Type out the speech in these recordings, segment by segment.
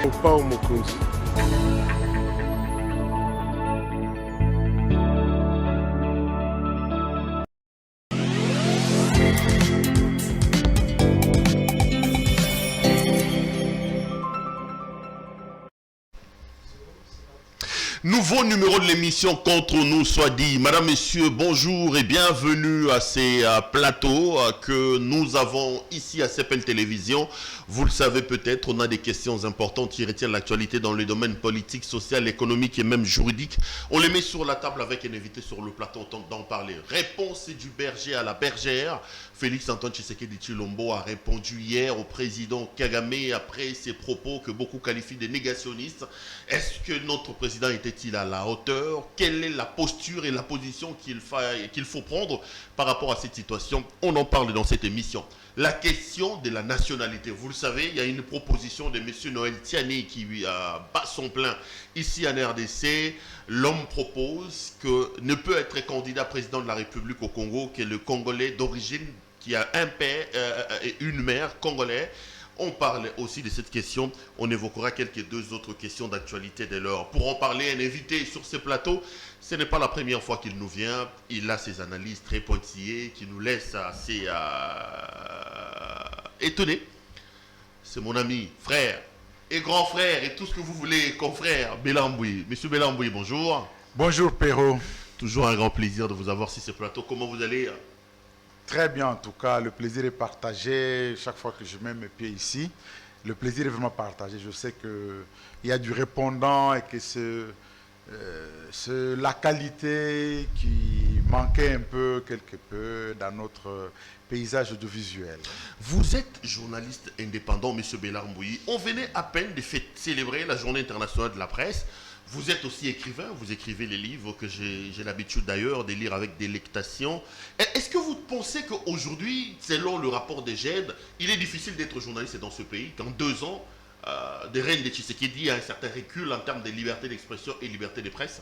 Upao Mokunzi. Nouveau numéro de l'émission Contre nous soit dit. Madame, Messieurs, bonjour et bienvenue à ces plateaux que nous avons ici à CPL Télévision. Vous le savez peut-être, on a des questions importantes qui retiennent l'actualité dans le domaine politique, social, économique et même juridique. On les met sur la table avec un invité sur le plateau, on tente d'en parler. Réponse du berger à la bergère. Félix Antoine Tshisekedi Tshilombo a répondu hier au président Kagame après ses propos que beaucoup qualifient de négationnistes. Est-ce que notre président était-il à la hauteur? Quelle est la posture et la position qu'il faut prendre par rapport à cette situation? On en parle dans cette émission. La question de la nationalité. Vous le savez, il y a une proposition de M. Noël Tiani qui bat son plein ici en RDC. L'homme propose que ne peut être candidat président de la République au Congo que le Congolais d'origine qui a un père et une mère congolais. On parle aussi de cette question. On évoquera quelques deux autres questions d'actualité dès lors. Pour en parler, un invité sur ce plateau, ce n'est pas la première fois qu'il nous vient. Il a ses analyses très pointillées qui nous laissent assez étonnés. C'est mon ami, frère et grand frère et tout ce que vous voulez, confrère Belamboui. Monsieur Belamboui, bonjour. Bonjour Perrault. Toujours un grand plaisir de vous avoir sur ce plateau. Comment vous allez? Très bien, en tout cas, le plaisir est partagé chaque fois que je mets mes pieds ici. Le plaisir est vraiment partagé. Je sais qu'il y a du répondant et que c'est la qualité qui manquait un peu, quelque peu, dans notre paysage audiovisuel. Vous êtes journaliste indépendant, M. Belamboui. On venait à peine de célébrer la Journée internationale de la presse. Vous êtes aussi écrivain, vous écrivez les livres que j'ai l'habitude d'ailleurs de lire avec délectation. Est-ce que vous pensez qu'aujourd'hui, selon le rapport des GED, il est difficile d'être journaliste dans ce pays, qu'en 2 ans, des règnes de Tshisekedi, il y a un certain recul en termes de liberté d'expression et liberté de presse?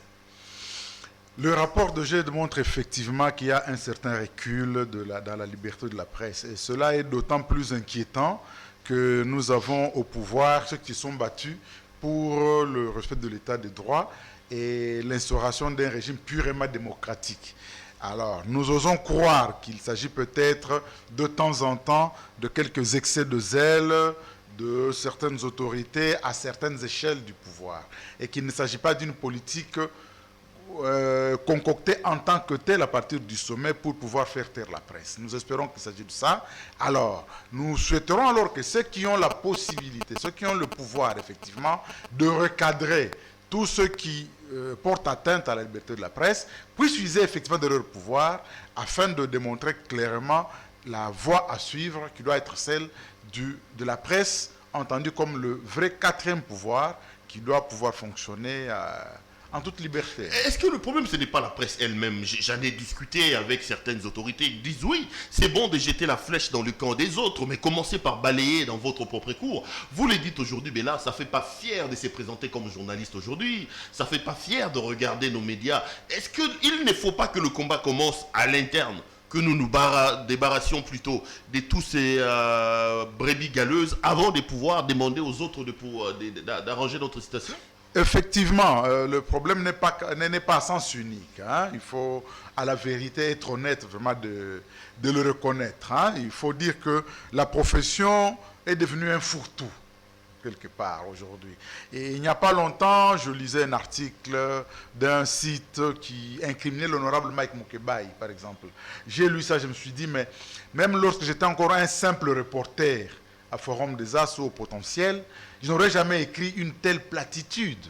Le rapport de GED montre effectivement qu'il y a un certain recul dans la liberté de la presse. Et cela est d'autant plus inquiétant que nous avons au pouvoir ceux qui sont battus pour le respect de l'état de droit et l'instauration d'un régime purement démocratique. Alors, nous osons croire qu'il s'agit peut-être de temps en temps de quelques excès de zèle de certaines autorités à certaines échelles du pouvoir et qu'il ne s'agit pas d'une politique concoctée en tant que telle à partir du sommet pour pouvoir faire taire la presse. Nous espérons qu'il s'agit de ça. Alors, nous souhaiterons alors que ceux qui ont la possibilité, ceux qui ont le pouvoir effectivement de recadrer tous ceux qui portent atteinte à la liberté de la presse puissent user effectivement de leur pouvoir afin de démontrer clairement la voie à suivre qui doit être celle de la presse entendue comme le vrai quatrième pouvoir qui doit pouvoir fonctionner en toute liberté. Est-ce que le problème, ce n'est pas la presse elle-même? J'en ai discuté avec certaines autorités. Ils disent oui, c'est bon de jeter la flèche dans le camp des autres, mais commencez par balayer dans votre propre cours. Vous le dites aujourd'hui, mais là, ça ne fait pas fier de se présenter comme journaliste aujourd'hui. Ça ne fait pas fier de regarder nos médias. Est-ce qu'il ne faut pas que le combat commence à l'interne? Que nous nous débarrassions plutôt de tous ces brebis galeuses avant de pouvoir demander aux autres d'arranger notre situation? Effectivement, le problème n'est pas à sens unique. Hein. Il faut, à la vérité, être honnête, vraiment de le reconnaître. Hein. Il faut dire que la profession est devenue un fourre-tout, quelque part, aujourd'hui. Et il n'y a pas longtemps, je lisais un article d'un site qui incriminait l'honorable Mike Mukebai, par exemple. J'ai lu ça, je me suis dit, mais même lorsque j'étais encore un simple reporter à Forum des As ou au Potentiel, je n'aurais jamais écrit une telle platitude.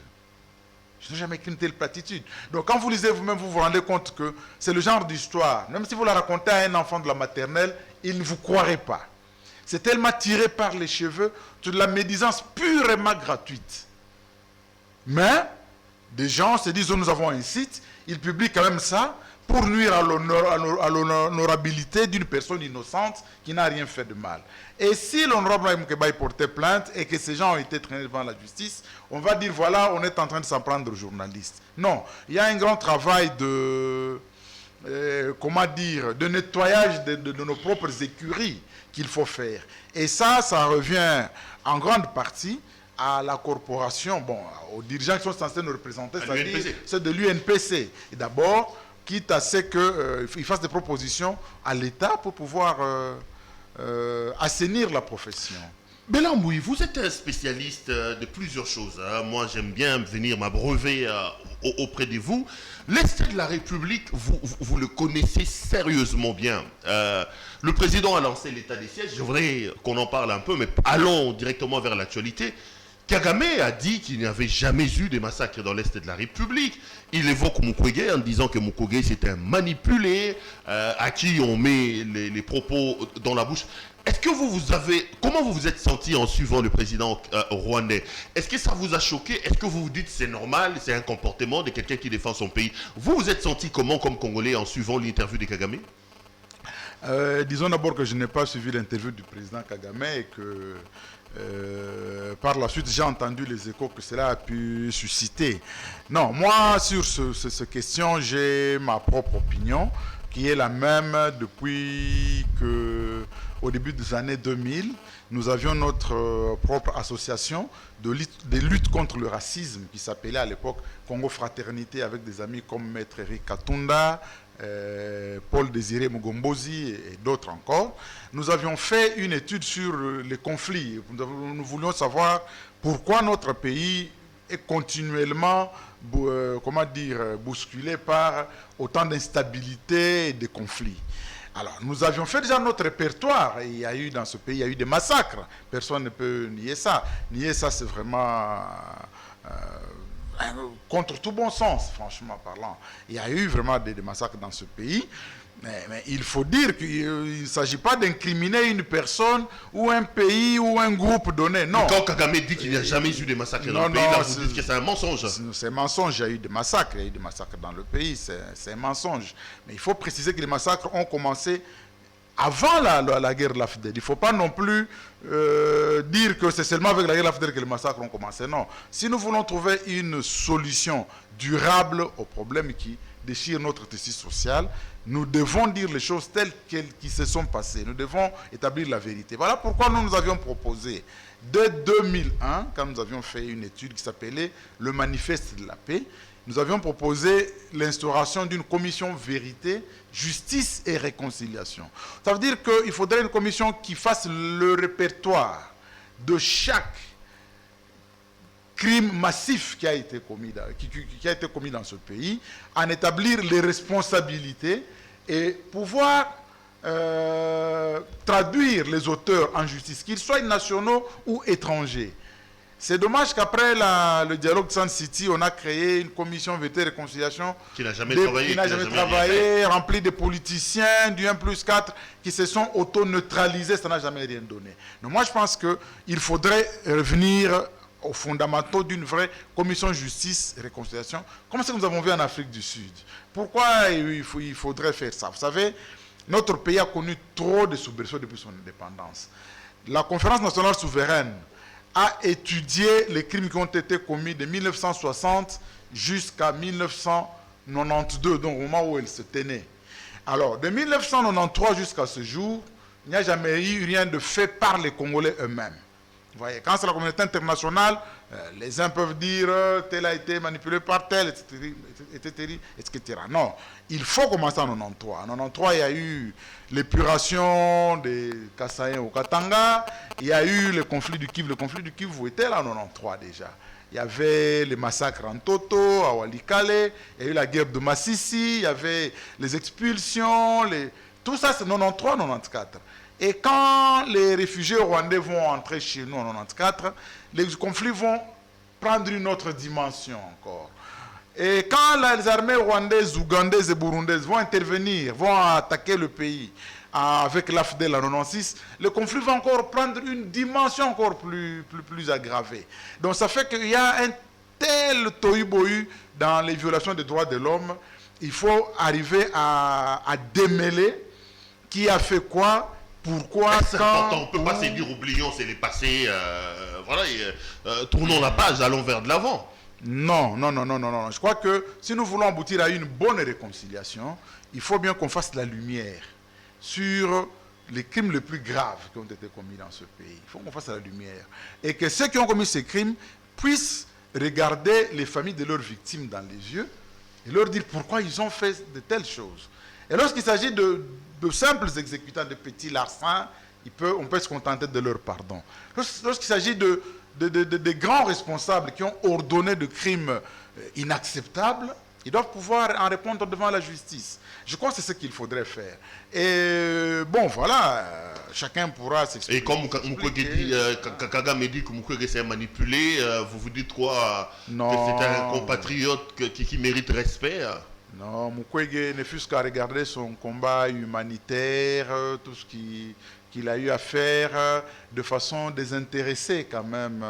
Je n'ai jamais écrit une telle platitude. Donc quand vous lisez vous-même, vous vous rendez compte que c'est le genre d'histoire. Même si vous la racontez à un enfant de la maternelle, il ne vous croirait pas. C'est tellement tiré par les cheveux, de la médisance purement gratuite. Mais des gens se disent, oh, nous avons un site, ils publient quand même ça pour nuire à l'honorabilité d'une personne innocente qui n'a rien fait de mal. Et si l'honorable Moukebaï portait plainte et que ces gens ont été traînés devant la justice, on va dire, voilà, on est en train de s'en prendre aux journalistes. Non, il y a un grand travail de nettoyage de nos propres écuries qu'il faut faire. Et ça revient en grande partie à la corporation, bon, aux dirigeants qui sont censés nous représenter, c'est de l'UNPC. Et d'abord, quitte à ce qu'ils fassent des propositions à l'État pour pouvoir assainir la profession. Belambouy, vous êtes un spécialiste de plusieurs choses. Hein. Moi, j'aime bien venir m'abreuver auprès de vous. L'Est de la République, vous le connaissez sérieusement bien. Le président a lancé l'état des sièges. Je voudrais qu'on en parle un peu, mais allons directement vers l'actualité. Kagame a dit qu'il n'y avait jamais eu de massacre dans l'Est de la République. Il évoque Mukwege en disant que Mukwege c'est un manipulé à qui on met les propos dans la bouche. Est-ce que comment vous vous êtes senti en suivant le président rwandais? Est-ce que ça vous a choqué? Est-ce que vous vous dites c'est normal, c'est un comportement de quelqu'un qui défend son pays? Vous vous êtes senti comment comme Congolais en suivant l'interview de Kagame? Disons d'abord que je n'ai pas suivi l'interview du président Kagame et que par la suite j'ai entendu les échos que cela a pu susciter. Non, moi sur cette question j'ai ma propre opinion qui est la même depuis que au début des années 2000, nous avions notre propre association de lutte contre le racisme qui s'appelait à l'époque Congo Fraternité avec des amis comme Maître Eric Katunda, Paul Désiré Mugombozi et d'autres encore. Nous avions fait une étude sur les conflits. Nous voulions savoir pourquoi notre pays est continuellement bousculé par autant d'instabilité et de conflits. Alors, nous avions fait déjà notre répertoire. Et il y a eu dans ce pays, il y a eu des massacres. Personne ne peut nier ça. Nier ça, c'est vraiment contre tout bon sens, franchement parlant. Il y a eu vraiment des massacres dans ce pays. Mais il faut dire qu'il ne s'agit pas d'incriminer une personne ou un pays ou un groupe donné. Non. Quand Kagame dit qu'il n'y a jamais eu de massacres dans le pays, là, vous dites que c'est un mensonge. C'est un mensonge. Il y a eu des massacres. Il y a eu des massacres dans le pays. C'est un mensonge. Mais il faut préciser que les massacres ont commencé avant la guerre de l'AFDEL. Il ne faut pas non plus dire que c'est seulement avec la guerre de l'AFDEL que les massacres ont commencé. Non. Si nous voulons trouver une solution durable aux problèmes qui déchirent notre tissu social, nous devons dire les choses telles qui se sont passées. Nous devons établir la vérité. Voilà pourquoi nous avions proposé, dès 2001, quand nous avions fait une étude qui s'appelait le Manifeste de la paix, nous avions proposé l'instauration d'une commission vérité, justice et réconciliation. Ça veut dire qu'il faudrait une commission qui fasse le répertoire de chaque crime massif qui a été commis dans ce pays, en établir les responsabilités et pouvoir traduire les auteurs en justice, qu'ils soient nationaux ou étrangers. C'est dommage qu'après le dialogue de Sun City, on a créé une commission vérité et réconciliation qui n'a jamais travaillé, remplie de politiciens du 1+4 qui se sont auto-neutralisés, ça n'a jamais rien donné. Donc moi je pense qu'il faudrait revenir aux fondamentaux d'une vraie commission justice et réconciliation, comme ce que nous avons vu en Afrique du Sud. Pourquoi il faudrait faire ça? Vous savez, notre pays a connu trop de soubresauts depuis son indépendance. La conférence nationale souveraine a étudié les crimes qui ont été commis de 1960 jusqu'à 1992, donc au moment où elle se tenait. Alors, de 1993 jusqu'à ce jour, il n'y a jamais eu rien de fait par les Congolais eux-mêmes. Vous voyez, quand c'est la communauté internationale, les uns peuvent dire tel a été manipulé par tel, etc. Non, il faut commencer en 93. En 93, il y a eu l'épuration des Kassaïens au Katanga, il y a eu le conflit du Kivu. Le conflit du Kivu était là en 93 déjà. Il y avait les massacres en Toto, à Walikale, il y a eu la guerre de Massissi, il y avait les expulsions, tout ça c'est 93-94. Et quand les réfugiés rwandais vont entrer chez nous en 94, les conflits vont prendre une autre dimension encore. Et quand les armées rwandaises, ougandaises et burundaises vont intervenir, vont attaquer le pays avec l'AFDEL en 96, le conflit va encore prendre une dimension encore plus aggravée. Donc ça fait qu'il y a un tel tohu-bohu dans les violations des droits de l'homme, il faut arriver à démêler qui a fait quoi. Pourquoi c'est important, on ne peut pas se dire oublions, c'est les passés, voilà, tournons la page, allons vers de l'avant. Non. Je crois que si nous voulons aboutir à une bonne réconciliation, il faut bien qu'on fasse la lumière sur les crimes les plus graves qui ont été commis dans ce pays. Il faut qu'on fasse la lumière. Et que ceux qui ont commis ces crimes puissent regarder les familles de leurs victimes dans les yeux et leur dire pourquoi ils ont fait de telles choses. Et lorsqu'il s'agit de simples exécutants, de petits larcins, on peut se contenter de leur pardon. Lorsqu'il s'agit de grands responsables qui ont ordonné de crimes inacceptables, ils doivent pouvoir en répondre devant la justice. Je crois que c'est ce qu'il faudrait faire. Et bon, voilà, chacun pourra s'expliquer. Et comme Kagame dit que Mukwege s'est manipulé, vous vous dites quoi? Non. Que c'est un compatriote qui mérite respect? Non, Mukwege ne fût-ce qu'à regarder son combat humanitaire, tout ce qu'il a eu à faire de façon désintéressée quand même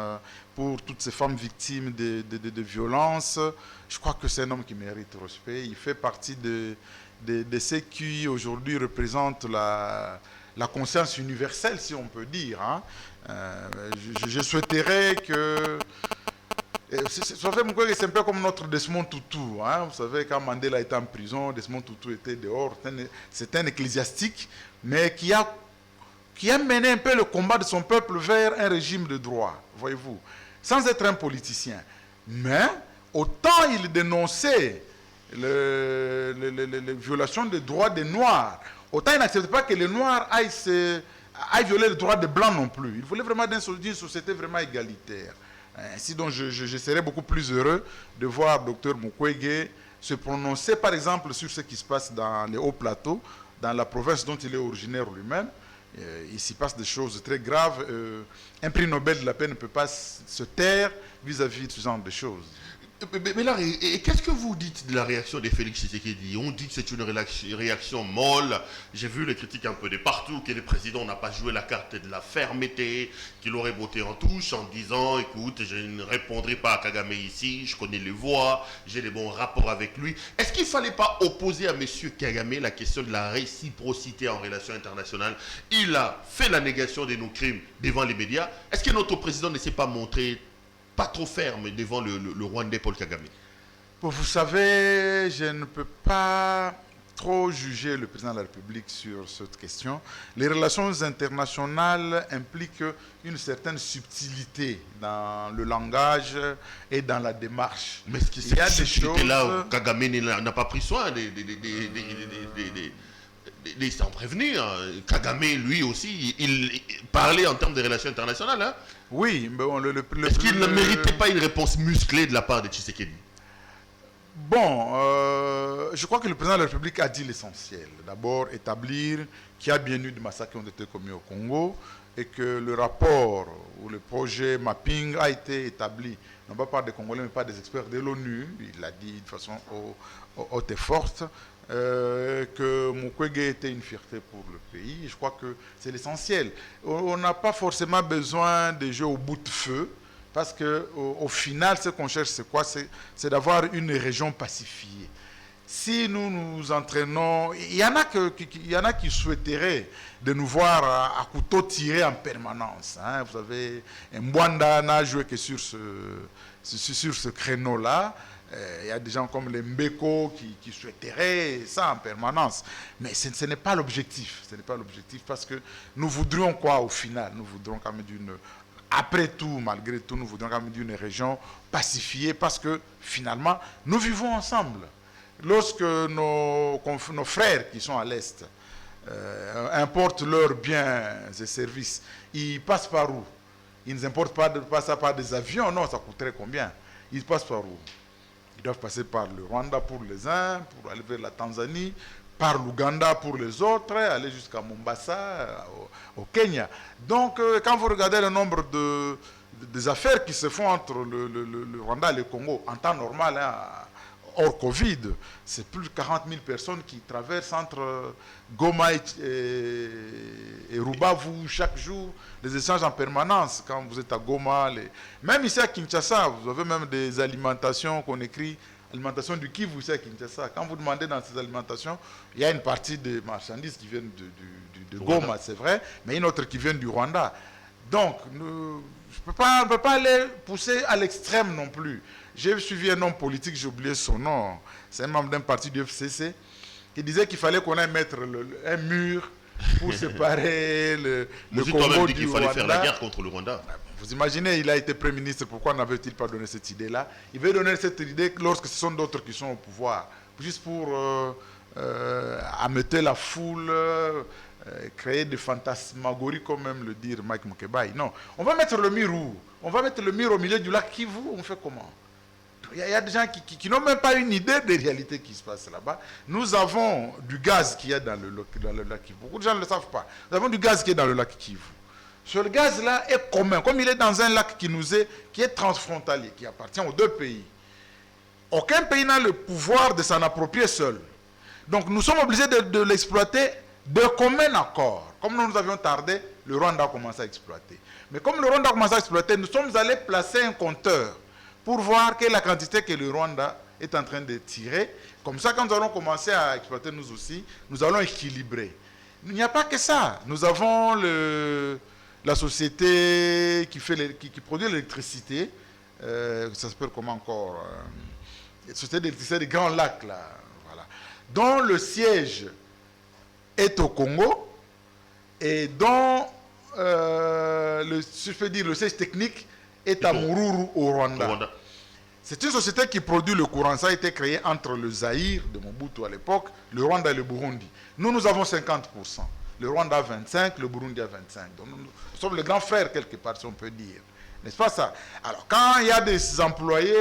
pour toutes ces femmes victimes de violences. Je crois que c'est un homme qui mérite respect. Il fait partie de ceux qui aujourd'hui représentent la conscience universelle, si on peut dire. Hein. Je souhaiterais que... C'est un peu comme notre Desmond Tutu. Hein. Vous savez, quand Mandela était en prison, Desmond Tutu était dehors. C'est un ecclésiastique, mais qui a mené un peu le combat de son peuple vers un régime de droit, voyez-vous, sans être un politicien. Mais autant il dénonçait les violations des droits des Noirs, autant il n'acceptait pas que les Noirs aillent violer les droits des Blancs non plus. Il voulait vraiment d'une société vraiment égalitaire. Ainsi donc je serais beaucoup plus heureux de voir Dr Mukwege se prononcer par exemple sur ce qui se passe dans les hauts plateaux, dans la province dont il est originaire lui-même. Il s'y passe des choses très graves. Un prix Nobel de la paix ne peut pas se taire vis-à-vis de ce genre de choses. Mais là, et qu'est-ce que vous dites de la réaction de Félix Tshisekedi? On dit que c'est une réaction molle. J'ai vu les critiques un peu de partout, que le président n'a pas joué la carte de la fermeté, qu'il aurait botté en touche en disant, écoute, je ne répondrai pas à Kagame ici, je connais les voix, j'ai des bons rapports avec lui. Est-ce qu'il ne fallait pas opposer à M. Kagame la question de la réciprocité en relations internationales? Il a fait la négation de nos crimes devant les médias. Est-ce que notre président ne s'est pas montré pas trop ferme devant le Rwandais Paul Kagame? Vous savez, je ne peux pas trop juger le président de la République sur cette question. Les relations internationales impliquent une certaine subtilité dans le langage et dans la démarche. Mais il y a des choses là où Kagame n'a pas pris soin sans prévenir. Kagame, lui aussi, il parlait en termes de relations internationales. Hein? Oui, mais bon, est-ce qu'il ne méritait pas une réponse musclée de la part de Tshisekedi? Bon, je crois que le président de la République a dit l'essentiel. D'abord, établir qu'il y a bien eu des massacres qui ont été commis au Congo et que le rapport ou le projet mapping a été établi, non pas par des Congolais, mais par des experts de l'ONU. Il l'a dit de façon haute et forte. Que Mukwege était une fierté pour le pays. Je crois que c'est l'essentiel. On n'a pas forcément besoin de jouer au bout de feu, parce qu'au final, ce qu'on cherche, c'est quoi? C'est d'avoir une région pacifiée. Si nous nous entraînons, il y en a qui souhaiteraient de nous voir à couteau tiré en permanence. Hein. Vous savez, Mbwanda n'a joué que sur ce créneau-là. Il y a des gens comme les Mbeko qui souhaiteraient ça en permanence. Mais ce n'est pas l'objectif. Ce n'est pas l'objectif parce que nous voudrions quoi au final? Nous voudrions quand même après tout, malgré tout, nous voudrions quand même d'une région pacifiée parce que finalement, nous vivons ensemble. Lorsque nos frères qui sont à l'Est importent leurs biens et services, ils passent par où? Ils ne importent pas ça par des avions, non, ça coûterait combien? Ils passent par où? Ils doivent passer par le Rwanda pour les uns, pour aller vers la Tanzanie, par l'Ouganda pour les autres, aller jusqu'à Mombasa, au Kenya. Donc, quand vous regardez le nombre des affaires qui se font entre le Rwanda et le Congo, en temps normal, hein, hors Covid, c'est plus de 40 000 personnes qui traversent entre Goma et Rubavu chaque jour, des échanges en permanence. Quand vous êtes à Goma, même ici à Kinshasa, vous avez même des alimentations qu'on écrit, alimentation du Kivu ici à Kinshasa. Quand vous demandez dans ces alimentations, il y a une partie des marchandises qui viennent de Goma, c'est vrai, mais une autre qui vient du Rwanda. Donc, on ne peut pas aller pousser à l'extrême non plus. J'ai suivi un homme politique, j'ai oublié son nom, c'est un membre d'un parti du FCC, qui disait qu'il fallait qu'on aille mettre un mur pour séparer le Monsieur Congo toi-même dit du qu'il fallait faire la Rwanda. guerre contre le Rwanda. Vous imaginez, il a été Premier ministre, pourquoi n'avait-il pas donné cette idée-là? Il veut donner cette idée lorsque ce sont d'autres qui sont au pouvoir, juste pour ameuter la foule, créer des fantasmagories, comme même le dire Mike Mukebai. Non, on va mettre le mur où? On va mettre le mur au milieu du lac Kivu, on fait comment? Il y a des gens qui n'ont même pas une idée des réalités qui se passent là-bas. Nous avons du gaz qui est dans le lac Kivu. Beaucoup de gens ne le savent pas. Nous avons du gaz qui est dans le lac Kivu. Ce gaz-là est commun, comme il est dans un lac qui est transfrontalier, qui appartient aux deux pays. Aucun pays n'a le pouvoir de s'en approprier seul. Donc nous sommes obligés de l'exploiter de commun accord. Comme nous avions tardé, le Rwanda a commencé à exploiter. Mais comme le Rwanda a commencé à exploiter, nous sommes allés placer un compteur pour voir quelle est la quantité que le Rwanda est en train de tirer. Comme ça, quand nous allons commencer à exploiter nous aussi, nous allons équilibrer. Il n'y a pas que ça. Nous avons la société qui produit l'électricité, ça s'appelle comment encore, la société d'électricité des Grands Lacs, là, voilà, dont le siège est au Congo et dont le siège technique est à Mururu au Rwanda. C'est une société qui produit le courant. Ça a été créé entre le Zaïre de Mobutu à l'époque, le Rwanda et le Burundi. Nous avons 50%. Le Rwanda a 25%, le Burundi a 25%. Donc nous sommes les grands frères quelque part, si on peut dire. N'est-ce pas ça? Alors quand il y a des employés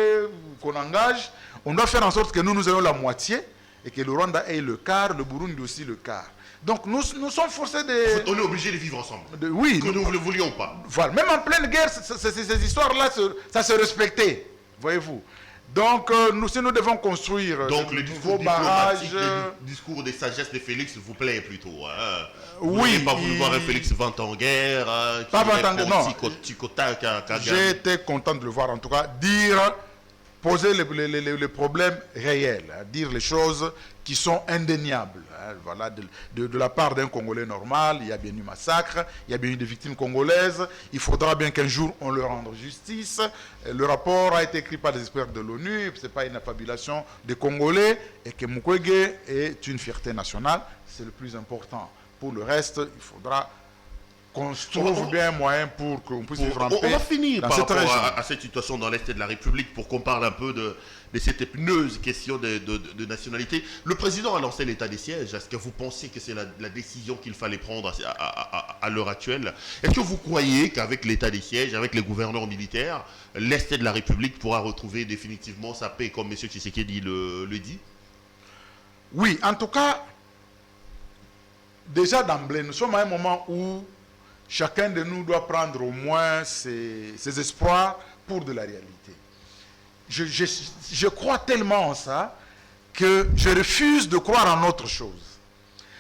qu'on engage, on doit faire en sorte que nous ayons la moitié et que le Rwanda ait le quart, le Burundi aussi le quart. Donc nous sommes forcés de... On est obligés de vivre ensemble. Oui. Que nous ne le voulions pas. Voilà. Même en pleine guerre, ces histoires-là, ça se respectait. Voyez-vous. Donc si nous devons construire le nouveaux barrages... Le discours des sagesses de Félix vous plaît plutôt. Hein. Vous oui. n'avez pas voulu voir un Félix vent en guerre. Pas vent en guerre, non. J'ai été content de le voir, en tout cas, poser les problèmes réels, dire les choses qui sont indéniables. Voilà, de la part d'un Congolais normal, il y a bien eu massacre, il y a bien eu des victimes congolaises, il faudra bien qu'un jour on leur rende justice. Le rapport a été écrit par des experts de l'ONU, ce n'est pas une affabulation des Congolais, et que Mukwege est une fierté nationale, c'est le plus important. Pour le reste, il faudra qu'on se trouve bien un moyen pour qu'on puisse vivre en paix. On va finir par rapport région. à cette situation dans l'Est de la République pour qu'on parle un peu de cette épineuse question de nationalité. Le président a lancé l'état des sièges. Est-ce que vous pensez que c'est la décision qu'il fallait prendre à l'heure actuelle? Est-ce que vous croyez qu'avec l'état des sièges, avec les gouverneurs militaires, l'Est de la République pourra retrouver définitivement sa paix, comme M. Tshisekedi le dit? Oui, en tout cas, déjà d'emblée, nous sommes à un moment où chacun de nous doit prendre au moins ses espoirs pour de la réalité. Je crois tellement en ça que je refuse de croire en autre chose.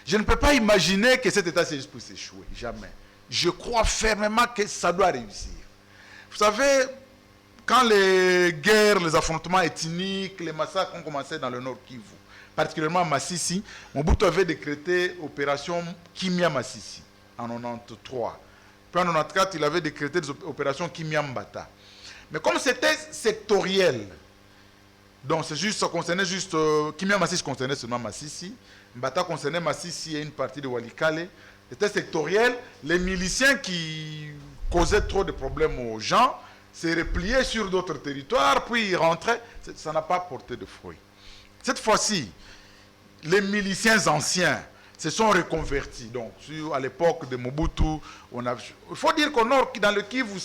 Je ne peux pas imaginer que cet état siège puisse échouer, jamais. Je crois fermement que ça doit réussir. Vous savez, quand les guerres, les affrontements ethniques, les massacres ont commencé dans le Nord Kivu, particulièrement à Massissi, Mobutu avait décrété opération Kimia Massissi en 1993. Puis en 1994, il avait décrété des opérations Kimia Mbata. Mais comme c'était sectoriel, donc ça concernait juste, Kimia Massissi concernait seulement Massissi, Mbata concernait Massissi et une partie de Walikale, c'était sectoriel, les miliciens qui causaient trop de problèmes aux gens se repliaient sur d'autres territoires, puis ils rentraient, ça n'a pas porté de fruits. Cette fois-ci, les miliciens anciens se sont reconvertis. Donc, à l'époque de Mobutu, il faut dire qu'au nord, dans le Kivu,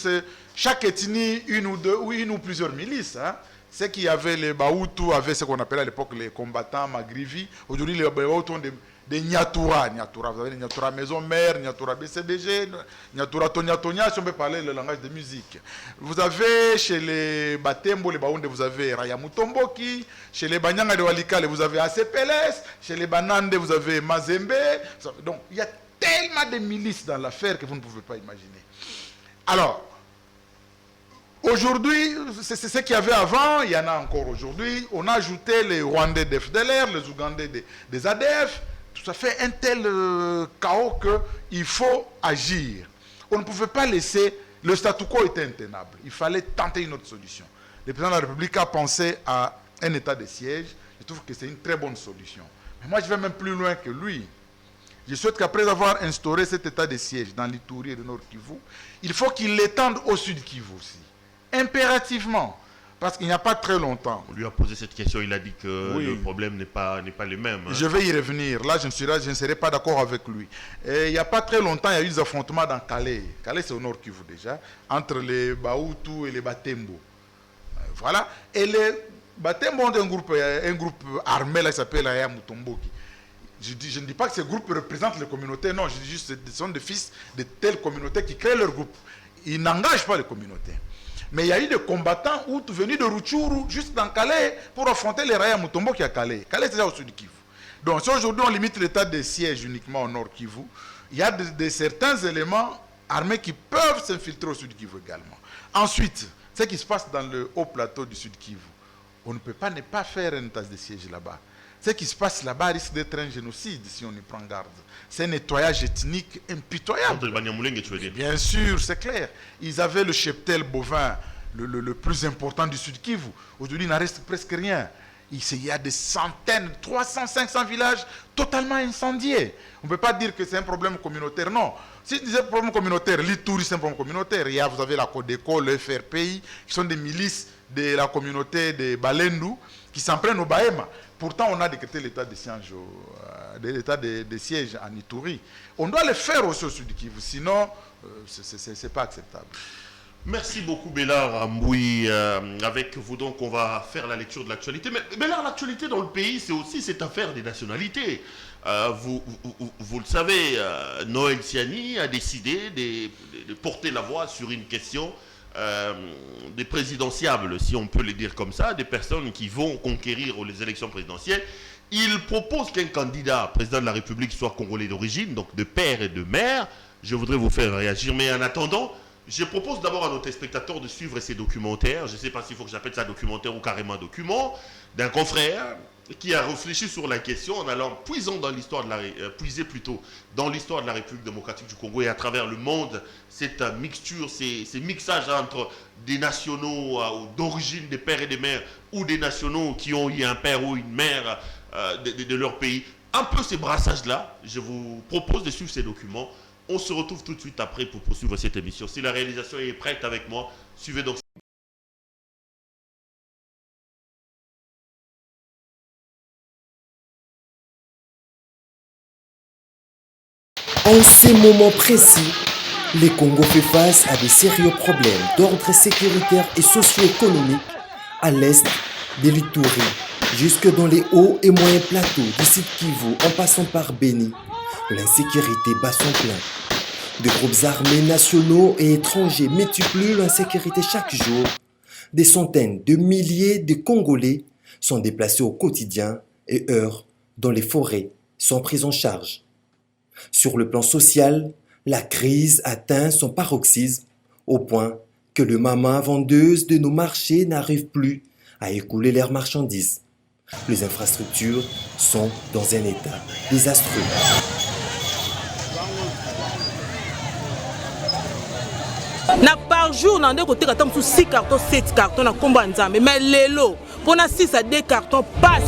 chaque ethnie, une ou plusieurs milices. Hein. Ceux qui avaient les Bahutu avaient ce qu'on appelait à l'époque les combattants Magrivi. Aujourd'hui, les Bahutu ont des Nyatura. Vous avez les Nyatura Maison Mère, Nyatura BCDG, Nyatura Tonya Tonya, si on peut parler le langage de musique. Vous avez chez les Batembo, les Baounde, vous avez Raya Mutomboki. Chez les Banyanga de Walikale, vous avez ACPLS. Chez les Banande, vous avez Mazembe. Donc, il y a tellement de milices dans l'affaire que vous ne pouvez pas imaginer. Alors, aujourd'hui, c'est ce qu'il y avait avant, il y en a encore aujourd'hui. On a ajouté les Rwandais d'FDLR, les Ougandais des ADF. Ça fait un tel chaos qu'il faut agir. On ne pouvait pas laisser... Le statu quo était intenable. Il fallait tenter une autre solution. Le président de la République a pensé à un état de siège. Je trouve que c'est une très bonne solution. Mais moi, je vais même plus loin que lui. Je souhaite qu'après avoir instauré cet état de siège dans l'Ituri et le Nord Kivu, il faut qu'il l'étende au Sud Kivu aussi. Impérativement. Parce qu'il n'y a pas très longtemps. On lui a posé cette question, il a dit que le problème n'est pas le même. Hein. Je vais y revenir. Là, je ne serai pas d'accord avec lui. Et il n'y a pas très longtemps, il y a eu des affrontements dans Calais. Calais, c'est au Nord Kivu déjà, entre les Bahutu et les Batembo. Voilà. Et les Batembo ont un groupe armé là, qui s'appelle Aya Mutomboki. Je ne dis pas que ces groupes représentent les communautés, non, je dis juste que ce sont des fils de telles communautés qui créent leur groupe. Ils n'engagent pas les communautés. Mais il y a eu des combattants venus de Rutshuru, juste dans Calais, pour affronter les Raya Mutombo qui est à Calais. Calais, c'est déjà au sud Kivu. Donc, si aujourd'hui on limite l'état de siège uniquement au nord Kivu, il y a certains éléments armés qui peuvent s'infiltrer au sud Kivu également. Ensuite, ce qui se passe dans le haut plateau du sud Kivu, on ne peut pas ne pas faire une tasse de siège là-bas. Ce qui se passe là-bas risque d'être un génocide si on y prend garde. C'est un nettoyage ethnique impitoyable. Bien sûr, c'est clair. Ils avaient le cheptel bovin le plus important du sud Kivu. Aujourd'hui, il n'en reste presque rien. Il y a des centaines, 300, 500 villages totalement incendiés. On ne peut pas dire que c'est un problème communautaire, non. Si c'est un problème communautaire, l'Ituri c'est un problème communautaire. Vous avez la Codeco, le FRPI, qui sont des milices de la communauté de Balendu, qui s'en prennent au Bahema. Pourtant, on a décrété l'état de siège en Ituri. On doit le faire aussi au sud Kivu, sinon, ce n'est pas acceptable. Merci beaucoup Bélard Amboui. Avec vous donc on va faire la lecture de l'actualité. Mais Bélard, l'actualité dans le pays, c'est aussi cette affaire des nationalités. Vous le savez, Noël Siani a décidé de porter la voix sur une question des présidentiables, si on peut le dire comme ça, des personnes qui vont conquérir les élections présidentielles. Il propose qu'un candidat président de la République soit congolais d'origine, donc de père et de mère. Je voudrais vous faire réagir, mais en attendant, je propose d'abord à nos téléspectateurs de suivre ces documentaires. Je ne sais pas s'il faut que j'appelle ça documentaire ou carrément document, d'un confrère qui a réfléchi sur la question en allant puiser plutôt dans l'histoire de la République démocratique du Congo et à travers le monde, cette mixture, ces mixages entre des nationaux d'origine des pères et des mères ou des nationaux qui ont eu un père ou une mère de leur pays. Un peu ces brassages-là, je vous propose de suivre ces documents. On se retrouve tout de suite après pour poursuivre cette émission. Si la réalisation est prête avec moi, suivez donc. En ces moments précis, le Congo fait face à de sérieux problèmes d'ordre sécuritaire et socio-économique à l'est de l'Ituri, jusque dans les hauts et moyens plateaux du sud Kivu en passant par Beni. L'insécurité bat son plein. Des groupes armés nationaux et étrangers multiplient l'insécurité chaque jour. Des centaines de milliers de Congolais sont déplacés au quotidien et heurtent dans les forêts sans prise en charge. Sur le plan social, la crise atteint son paroxysme au point que les mamans vendeuses de nos marchés n'arrivent plus à écouler leurs marchandises. Les infrastructures sont dans un état désastreux. Par jour, on a 6 cartons, 7 cartons, on a combien de mais les lots, pour 6 à 2 cartons passent.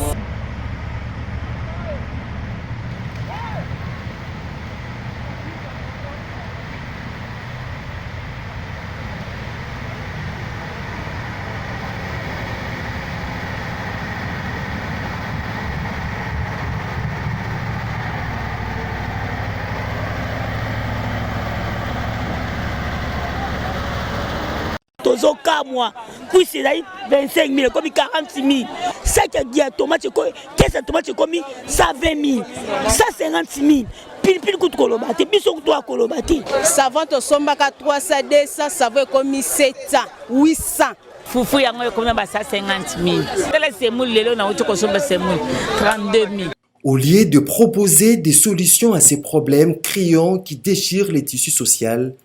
Moi, puis c'est 25 000, comme 40 000. Ça qui a dit à tomate, qu'est-ce que tomate comme ça 20 000, ça 50 000. Pile coûte colobati, bisou toi colobati. Ça vend au sombaka 300, 200, ça vaut comme 700, 800. Foufou yango comme ça 50 000. Telle semoule lelo na uti kosomba semoule 32 000. Au lieu de proposer des solutions à ces problèmes criants qui déchirent les tissus sociaux,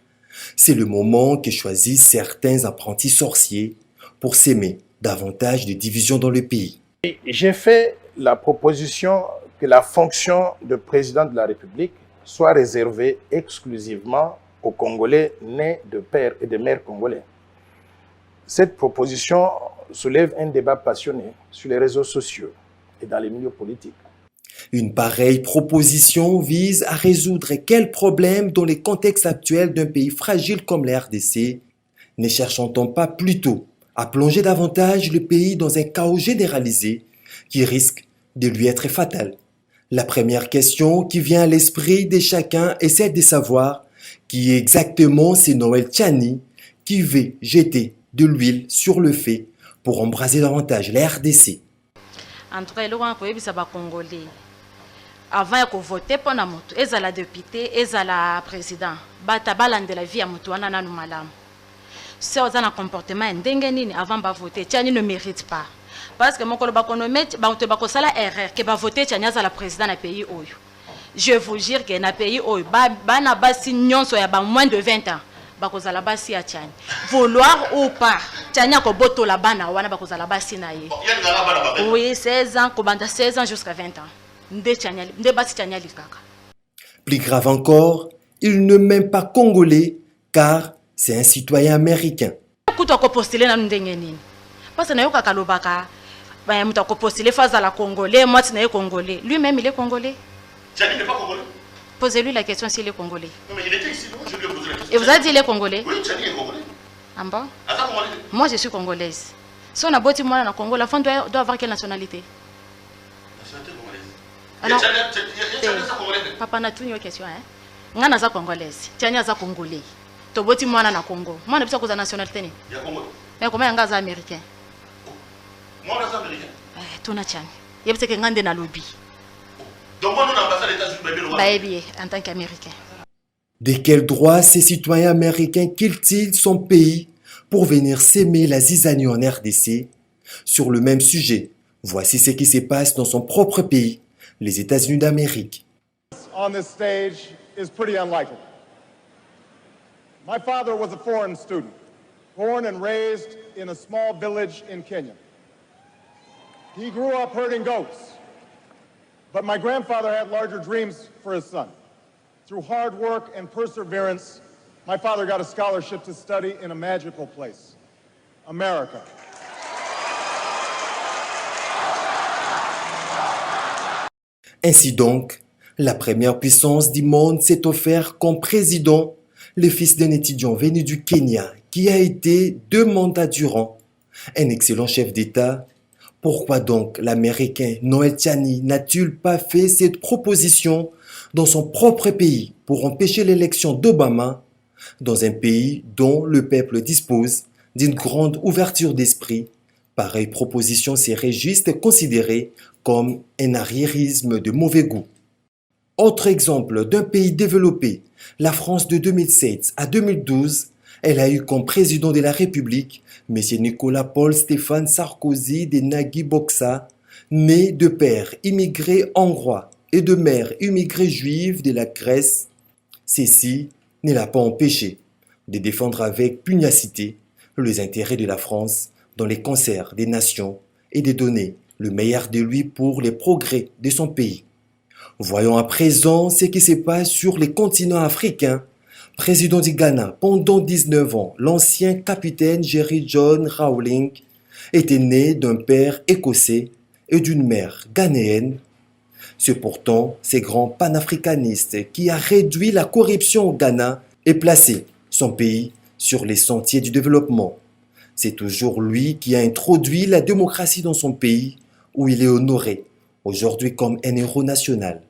c'est le moment que choisissent certains apprentis sorciers pour s'aimer davantage de divisions dans le pays. J'ai fait la proposition que la fonction de président de la République soit réservée exclusivement aux Congolais nés de pères et de mères congolais. Cette proposition soulève un débat passionné sur les réseaux sociaux et dans les milieux politiques. Une pareille proposition vise à résoudre quel problème dans les contextes actuels d'un pays fragile comme la RDC? Ne cherchons-on pas plutôt à plonger davantage le pays dans un chaos généralisé qui risque de lui être fatal? La première question qui vient à l'esprit de chacun est celle de savoir qui exactement c'est Noël Tchani qui veut jeter de l'huile sur le feu pour embraser davantage la RDC. En tout cas, il y a Congolais. Avant de voter pour la moto, ils la député, ils la président. Batabalan de la vie à moto, on a un malam. Si on a un comportement avant de voter, Tchani ne mérite pas. Parce que mon collègue a la erreur que va voter Tchani à la président du pays. Je vous jure que dans le pays, bana basi nyonso ya moins de 20 ans. Bakozala basi ya Tchani. Vouloir ou pas, Tchani ko boto la bana wana bakozala basi na ye. Oui, 16 ans, 16 ans jusqu'à 20 ans. Plus grave encore, il ne m'aime pas congolais car c'est un citoyen américain. Parce que lui-même il est congolais. Tchani n'est pas congolais. Posez-lui la question s'il est congolais. Non, mais il était ici, je lui ai posé la question. Et vous avez dit qu'il est congolais? Oui, Tchani est congolais. Ah bon? Attends, congolais. Moi je suis congolaise. Si on a beau moi au Congo, la femme doit avoir quelle nationalité? Nationalité congolaise. Alors, Tchani est congolais. Papa n'a tout une question, hein? Nga naza congolaise, Tchani aza congolais. Toboti mwana na Congo. Moi na bisa ko za nationalité ni. Ya Congo. Mais comment nga za américain? Moi naza américain. Tuna Tchani. Yebise ke ngande na lobby. Donc moi nous l'ambassade des États-Unis baby en tant qu'américain. De quel droit ces citoyens américains quittent-ils son pays pour venir s'aimer la zizanie en RDC? Sur le même sujet, voici ce qui se passe dans son propre pays, les États-Unis d'Amérique. On this stage is pretty unlikely. My father was a foreign student, born and raised in a small village in Kenya. He grew up herding goats, but my grandfather had larger dreams for his son. Through hard work and perseverance, my father got a scholarship to study in a magical place, America. Ainsi donc, la première puissance du monde s'est offert comme président le fils d'un étudiant venu du Kenya qui a été 2 mandats durant un excellent chef d'État. Pourquoi donc l'Américain Noël Tchani n'a-t-il pas fait cette proposition dans son propre pays pour empêcher l'élection d'Obama dans un pays dont le peuple dispose d'une grande ouverture d'esprit? Pareille proposition serait juste considérée comme un arriérisme de mauvais goût. Autre exemple d'un pays développé, la France de 2007 à 2012, elle a eu comme président de la République M. Nicolas Paul Stéphane Sarkozy de Nagui Boksa, né de père immigré hongrois et de mère immigrée juive de la Grèce. Ceci ne l'a pas empêché de défendre avec pugnacité les intérêts de la France dans les concerts des nations et de donner le meilleur de lui pour les progrès de son pays. Voyons à présent ce qui se passe sur les continents africains. Président du Ghana pendant 19 ans, l'ancien capitaine Jerry John Rawling était né d'un père écossais et d'une mère ghanéenne. C'est pourtant ce grand panafricaniste qui a réduit la corruption au Ghana et placé son pays sur les sentiers du développement. C'est toujours lui qui a introduit la démocratie dans son pays où il est honoré aujourd'hui comme un héros national.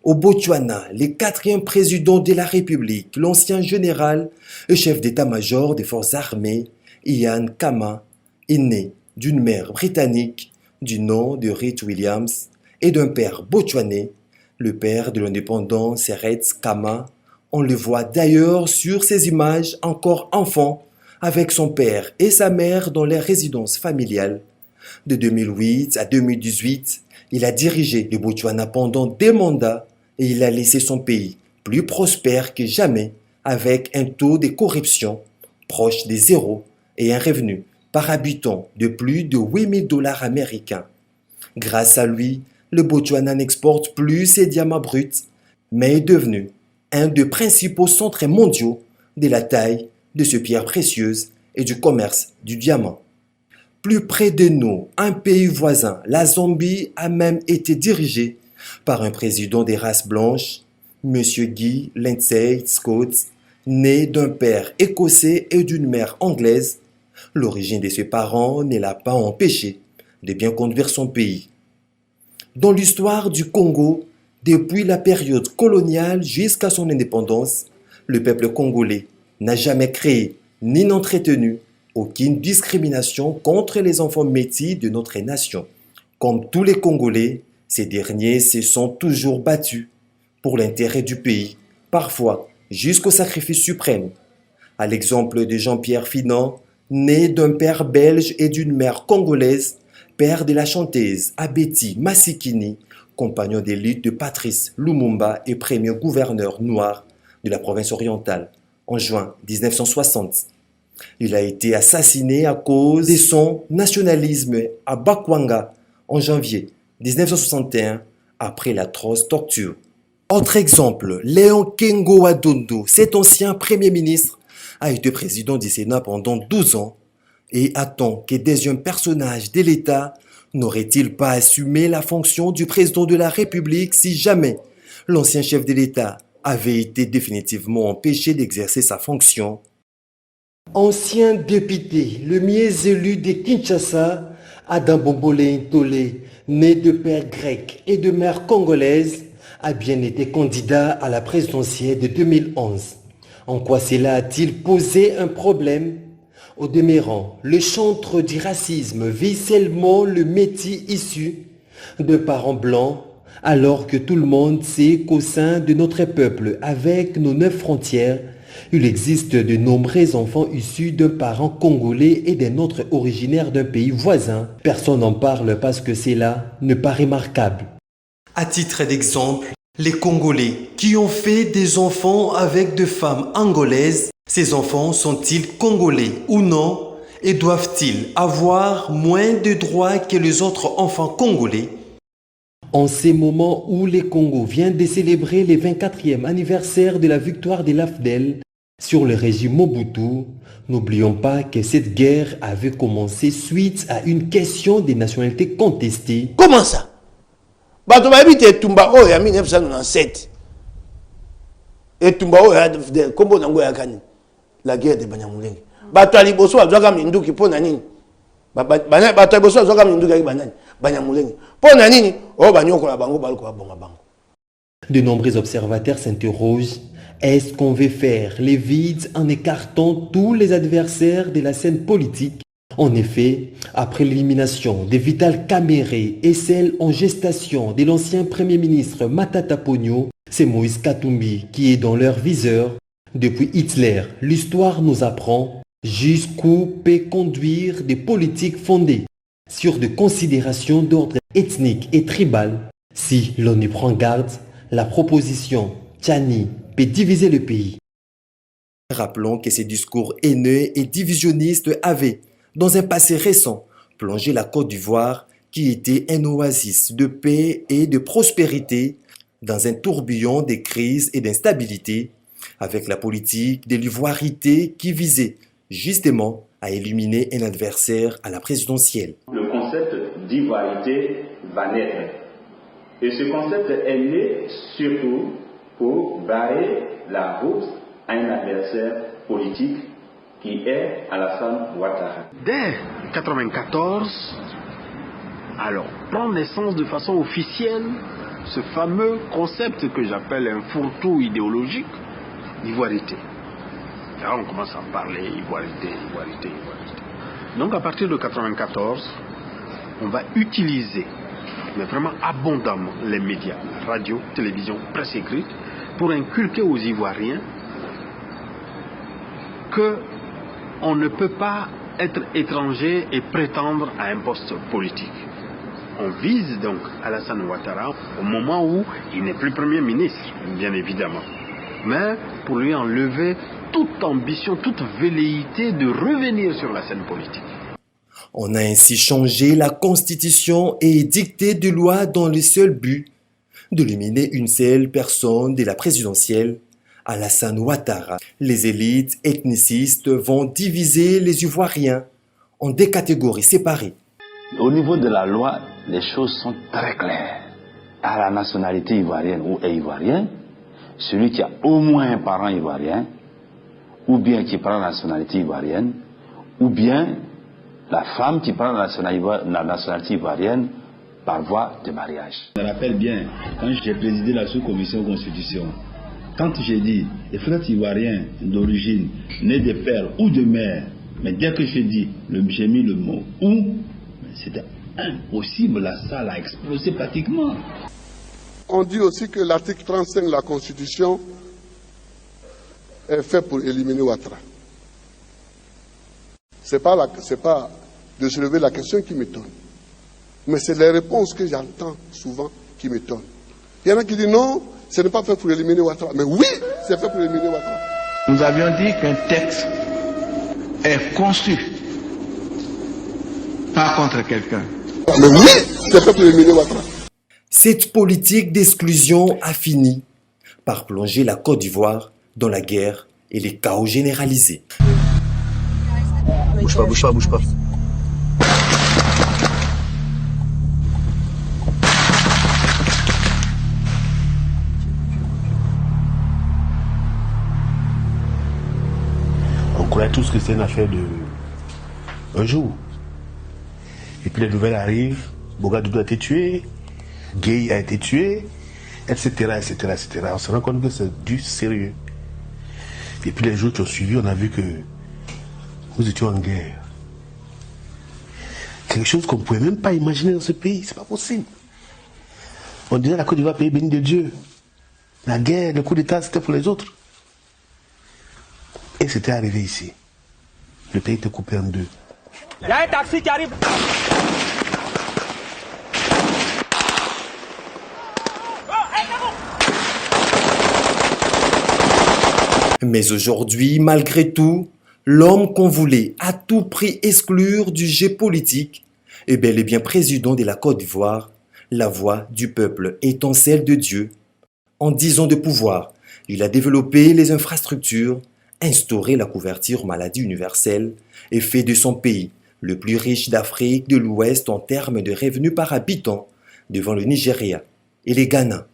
Au Botswana, le 4e président de la République, l'ancien général et chef d'état-major des forces armées, Ian Khama, est né d'une mère britannique du nom de Rhys Williams et d'un père botswanais, le père de l'indépendance Seretse Khama. On le voit d'ailleurs sur ces images encore enfant avec son père et sa mère dans leur résidence familiale. De 2008 à 2018, il a dirigé le Botswana pendant 2 mandats et il a laissé son pays plus prospère que jamais avec un taux de corruption proche des 0 et un revenu par habitant de plus de 8 000 $ américains. Grâce à lui, le Botswana n'exporte plus ses diamants bruts, mais est devenu un des principaux centres mondiaux de la taille de ces pierres précieuses et du commerce du diamant. Plus près de nous, un pays voisin, la Zambie, a même été dirigé par un président des races blanches, M. Guy Lindsay Scott, né d'un père écossais et d'une mère anglaise. L'origine de ses parents ne l'a pas empêché de bien conduire son pays. Dans l'histoire du Congo, depuis la période coloniale jusqu'à son indépendance, le peuple congolais n'a jamais créé ni entretenu aucune discrimination contre les enfants métis de notre nation. Comme tous les Congolais, ces derniers se sont toujours battus pour l'intérêt du pays, parfois jusqu'au sacrifice suprême. À l'exemple de Jean-Pierre Finan, né d'un père belge et d'une mère congolaise, père de la chanteuse Abeti Masikini, compagnon des luttes de Patrice Lumumba et premier gouverneur noir de la province orientale, en juin 1960. Il a été assassiné à cause de son nationalisme à Bakwanga en janvier 1961 après l'atroce torture. Autre exemple, Léon Kengo Adondo, cet ancien premier ministre, a été président du Sénat pendant 12 ans et attend que des jeunes personnages de l'État n'auraient-ils pas assumé la fonction du président de la République si jamais l'ancien chef de l'État avait été définitivement empêché d'exercer sa fonction. Ancien député, le mieux élu de Kinshasa, Adam Bombole Ntole, né de père grec et de mère congolaise, a bien été candidat à la présidentielle de 2011. En quoi cela a-t-il posé un problème? Au demeurant, le chantre du racisme vise seulement le métis issu de parents blancs, alors que tout le monde sait qu'au sein de notre peuple, avec nos 9 frontières, il existe de nombreux enfants issus d'un parent congolais et d'un autre originaire d'un pays voisin. Personne n'en parle parce que cela n'est pas remarquable. À titre d'exemple, les Congolais qui ont fait des enfants avec des femmes angolaises, ces enfants sont-ils congolais ou non et doivent-ils avoir moins de droits que les autres enfants congolais? En ces moments où le Congo vient de célébrer le 24e anniversaire de la victoire de l'AFDEL sur le régime Mobutu, n'oublions pas que cette guerre avait commencé suite à une question de nationalité contestée. Comment ça? Bato babite Tumba Oyo en 1997. Et Tumba Oyo de kombo nango ya kani. La guerre de Banyamulenge. Bato aliboso azwaka minduki pona nini? Bato aliboso azwaka minduki ya banani? Banyamulenge. Pona nini? O banyokola bango baluko babonga bango. De nombreux observateurs s'interrogent. Est-ce qu'on veut faire les vides en écartant tous les adversaires de la scène politique? En effet, après l'élimination de Vital Kamerhe et celle en gestation de l'ancien Premier ministre Matata Ponyo, c'est Moïse Katumbi qui est dans leur viseur. Depuis Hitler, l'histoire nous apprend jusqu'où peut conduire des politiques fondées sur des considérations d'ordre ethnique et tribal. Si l'on y prend garde, la proposition Tchani peut diviser le pays. Rappelons que ces discours haineux et divisionnistes avaient, dans un passé récent, plongé la Côte d'Ivoire, qui était un oasis de paix et de prospérité, dans un tourbillon de crises et d'instabilité, avec la politique de l'ivoirité qui visait justement à éliminer un adversaire à la présidentielle. Le concept d'ivoirité va naître. Et ce concept est né surtout pour barrer la route à un adversaire politique qui est Alassane Ouattara. Dès 1994, alors prend naissance de façon officielle ce fameux concept que j'appelle un fourre-tout idéologique d'ivoirité. Là on commence à parler ivoirité. Donc à partir de 1994, on va utiliser, mais vraiment abondamment, les médias, radio, télévision, presse écrite, pour inculquer aux Ivoiriens que on ne peut pas être étranger et prétendre à un poste politique. On vise donc Alassane Ouattara au moment où il n'est plus Premier ministre, bien évidemment, mais pour lui enlever toute ambition, toute velléité de revenir sur la scène politique. On a ainsi changé la constitution et dicté des lois dans le seul but d'éliminer une seule personne de la présidentielle, Alassane Ouattara. Les élites ethnicistes vont diviser les Ivoiriens en des catégories séparées. Au niveau de la loi, les choses sont très claires. à la nationalité ivoirienne ou est ivoirien, celui qui a au moins un parent ivoirien, ou bien qui prend la nationalité ivoirienne, ou bien la femme qui prend la nationalité ivoirienne par voie de mariage. Je me rappelle bien, quand j'ai présidé la sous-commission constitution, quand j'ai dit les frères ivoiriens d'origine, nés de père ou de mère, mais dès que j'ai mis le mot ou, c'était impossible, la salle a explosé pratiquement. On dit aussi que l'article 35 de la Constitution est fait pour éliminer Ouattara. C'est pas de soulever la question qui m'étonne, mais c'est les réponses que j'entends souvent qui m'étonnent. Il y en a qui disent non, ce n'est pas fait pour éliminer Ouattara. Mais oui, c'est fait pour éliminer Ouattara. Nous avions dit qu'un texte est conçu pas contre quelqu'un. Mais oui, c'est fait pour éliminer Ouattara. Cette politique d'exclusion a fini par plonger la Côte d'Ivoire dans la guerre et les chaos généralisés. Bouge pas, bouge pas, bouge pas. On croyait tous que c'est une affaire de un jour. Et puis les nouvelles arrivent, Bogadoudou a été tué, Gueye a été tué, etc., etc., etc. On se rend compte que c'est du sérieux. Et puis les jours qui ont suivi, on a vu que nous étions en guerre. Quelque chose qu'on ne pouvait même pas imaginer dans ce pays, c'est pas possible. On disait la Côte d'Ivoire, pays béni de Dieu. La guerre, le coup d'État, c'était pour les autres. Et c'était arrivé ici. Le pays était coupé en deux. Il y a un taxi qui arrive. Mais aujourd'hui, malgré tout, l'homme qu'on voulait à tout prix exclure du jeu politique est bel et bien président de la Côte d'Ivoire, la voix du peuple étant celle de Dieu. En 10 ans de pouvoir, il a développé les infrastructures, instauré la couverture maladie universelle et fait de son pays le plus riche d'Afrique de l'Ouest en termes de revenus par habitant devant le Nigeria et les Ghana.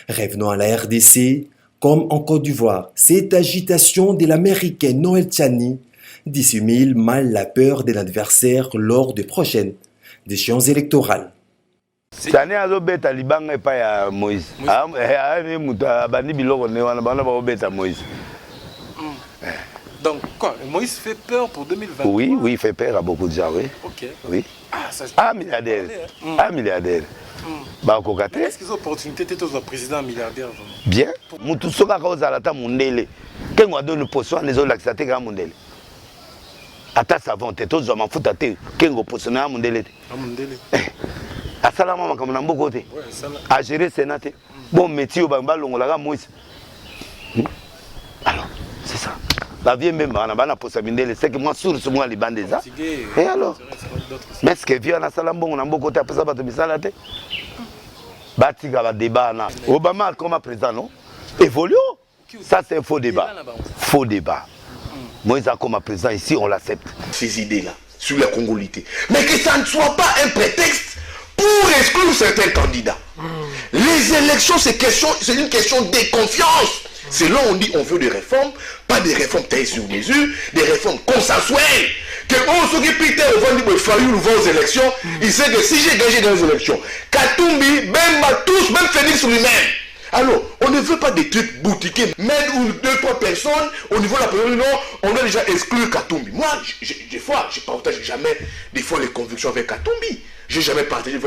Revenons à la RDC. Comme en Côte d'Ivoire, cette agitation de l'américaine Noël Tchani dissimule mal la peur de l'adversaire lors des prochaines échéances électorales. Tchani a beta libanga et pas à Moïse. Donc quoi, Moïse fait peur pour 2020? Oui, oui, il fait peur à beaucoup de gens, oui. Ok. Oui. Milliardaire. Milliardaire. Est-ce qu'ils ont l'opportunité d'être un président milliardaire? Bien. Moutou soka kaozalata mundele. Quand on donne une potion, les autres l'acceptent comme mundele. Ata savant, t'es tous hommes en fout à terre. Quand on potionne à mundele. À Salama, comme on a beaucoup de. À gérer Sénat. Bon métier au Bamba, on l'a Moïse. Alors, c'est ça. La vie même, on a posé mundele. C'est que moi, sur ce mois, les bandes des arts. Et alors? Mais ce que vient à Salambon, on a beaucoup de personnes qui ont Batika va débat. Obama comme président, non? Évolue. Ça, c'est un faux débat. Faux débat. Moïse comme président ici, on l'accepte. Ces idées-là, sur la congolité. Mais que ça ne soit pas un prétexte pour exclure certains candidats. Les élections, c'est une question de confiance. C'est là où on dit on veut des réformes, pas des réformes taillées sur mesure, des réformes consensuelles. Que ceux qui piquent il faut aux élections, il sait que si j'ai gagné dans les élections, Katumbi, Bemba, tous, même Félix lui-même. Alors, on ne veut pas des trucs boutiqués, même ou 2-3 personnes, au niveau de la période, non, on a déjà exclu Katumbi. Moi, des fois, je ne partage jamais des fois les convictions avec Katumbi. Je n'ai jamais partagé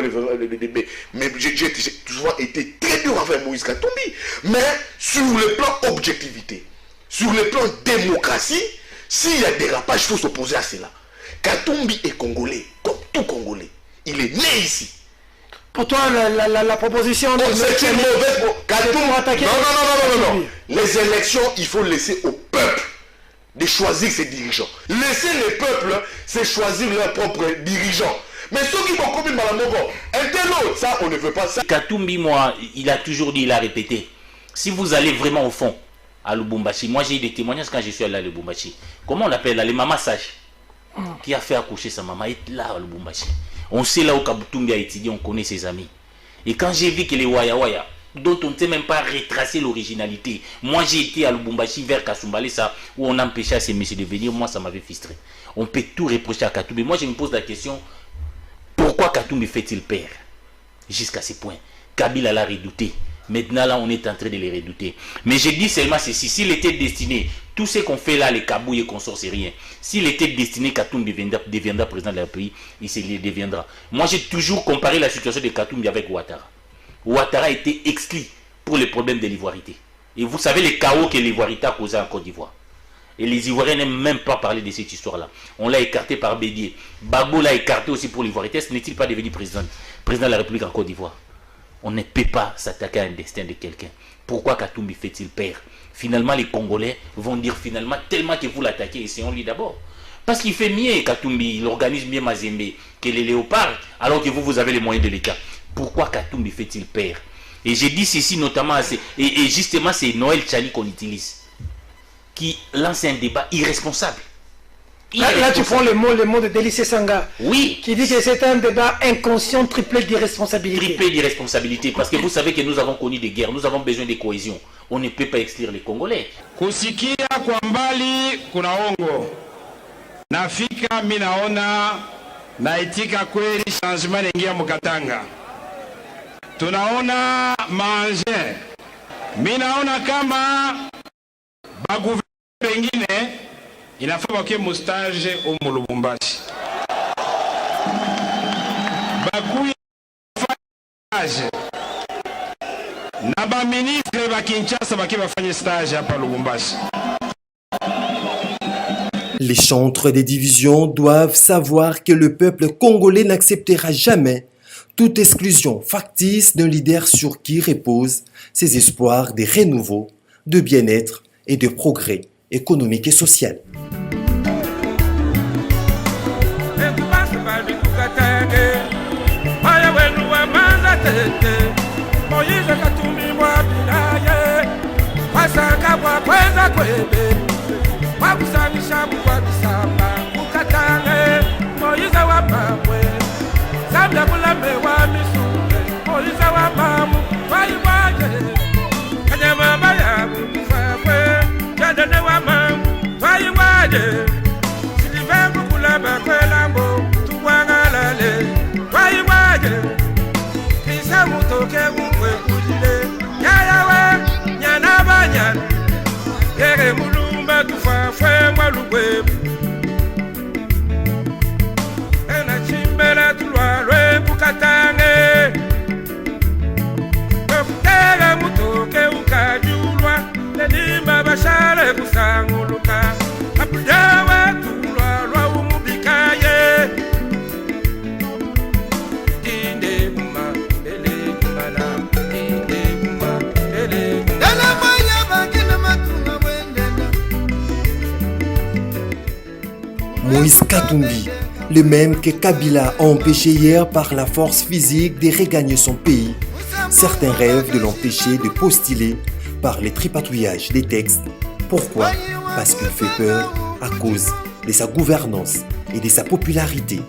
mais j'ai toujours été très dur avec Moïse Katumbi. Mais sur le plan objectivité, sur le plan démocratie, s'il y a dérapage, il faut s'opposer à cela. Katumbi est congolais, comme tout Congolais. Il est né ici. Pour toi, la proposition... c'est une mauvaise... Non. Les élections, il faut laisser au peuple de choisir ses dirigeants. Laisser le peuple, c'est choisir leur propre dirigeant. Mais ceux qui vont commettre Malamogo, un tel autre, ça, on ne veut pas ça. Katumbi, moi, il a toujours dit, il a répété. Si vous allez vraiment au fond, à Lubumbashi, moi j'ai eu des témoignages quand je suis allé à Lubumbashi. Comment on l'appelle là, les mamans sages qui a fait accoucher sa maman est là à Lubumbashi. On sait là où Kabutumbi a étudié, on connaît ses amis. Et quand j'ai vu que les Waya Waya, dont on ne sait même pas retracer l'originalité, moi j'ai été à Lubumbashi vers Kasumbalesa, où on empêchait ces messieurs de venir, moi ça m'avait frustré. On peut tout reprocher à Katumbi. Moi je me pose la question, pourquoi Katumbi fait-il peur jusqu'à ce point? Kabila l'a redouté. Maintenant là on est en train de les redouter. Mais je dis seulement ceci, s'il était destiné, tout ce qu'on fait là, les Kabou et consorts, c'est rien. S'il était destiné Katumbi deviendra président de la pays, il se le deviendra. Moi j'ai toujours comparé la situation de Katumbi avec Ouattara. Ouattara a été exclu pour les problèmes de l'ivoirité. Et vous savez les chaos que l'ivoirité a causé en Côte d'Ivoire. Et les Ivoiriens n'aiment même pas parler de cette histoire-là. On l'a écarté par Bédier. Gbagbo l'a écarté aussi pour l'ivoirité. Ce n'est-il pas devenu président de la République en Côte d'Ivoire? On ne peut pas s'attaquer à un destin de quelqu'un. Pourquoi Katumbi fait-il peur? Finalement, les Congolais vont dire finalement, tellement que vous l'attaquez, essayons-lui d'abord. Parce qu'il fait mieux Katumbi, il organise mieux Mazembe que les léopards, alors que vous avez les moyens de l'État. Pourquoi Katumbi fait-il peur? Et j'ai dit ceci notamment, et justement c'est Noël Tchani qu'on utilise, qui lance un débat irresponsable. Là, tu prends le mot de Délice Sanga. Oui. Qui dit que c'est un débat inconscient, triplé d'irresponsabilité. Triplé d'irresponsabilité, parce que vous savez que nous avons connu des guerres, nous avons besoin de cohésion. On ne peut pas exclure les Congolais. Kusikia kwa mbali kuna ongo. Nafika minaona naitika kweli changement ingia mukatanga. Tunaona manger. Minaona kama bagouvernement pengine inafaa wakie mustage umu Lubumbashi. Bakuye stage. Na ba ministre ba Kinshasa bakie bafanye stage hapa Lubumbashi. Les chantres des divisions doivent savoir que le peuple congolais n'acceptera jamais toute exclusion factice d'un leader sur qui reposent ses espoirs de renouveau, de bien-être et de progrès économique et social. Moïse Katumbi, le même que Kabila a empêché hier par la force physique de regagner son pays. Certains rêvent de l'empêcher de postuler par les tripatouillages des textes. Pourquoi? Parce qu'il fait peur à cause de sa gouvernance et de sa popularité.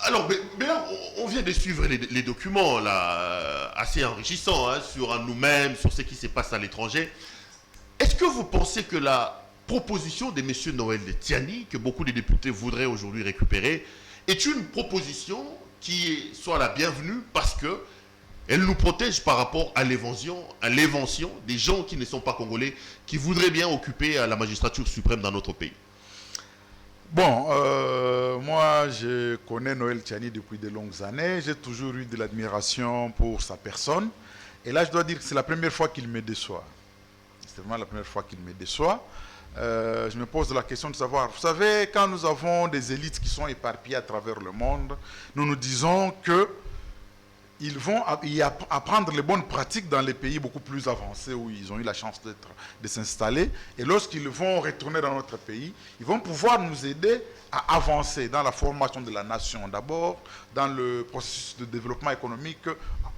Alors, on vient de suivre les documents là, assez enrichissants hein, sur nous-mêmes, sur ce qui se passe à l'étranger. Est-ce que vous pensez que la proposition de M. Noël Tiani, que beaucoup de députés voudraient aujourd'hui récupérer, est une proposition qui soit la bienvenue parce qu'elle nous protège par rapport à l'invention des gens qui ne sont pas congolais, qui voudraient bien occuper la magistrature suprême dans notre pays? Bon, moi je connais Noël Tiani depuis de longues années, j'ai toujours eu de l'admiration pour sa personne, et là je dois dire que c'est la première fois qu'il me déçoit. C'est vraiment la première fois qu'il me déçoit. Je me pose la question de savoir, vous savez, quand nous avons des élites qui sont éparpillées à travers le monde, nous nous disons que ils vont apprendre les bonnes pratiques dans les pays beaucoup plus avancés où ils ont eu la chance de s'installer. Et lorsqu'ils vont retourner dans notre pays, ils vont pouvoir nous aider à avancer dans la formation de la nation d'abord, dans le processus de développement économique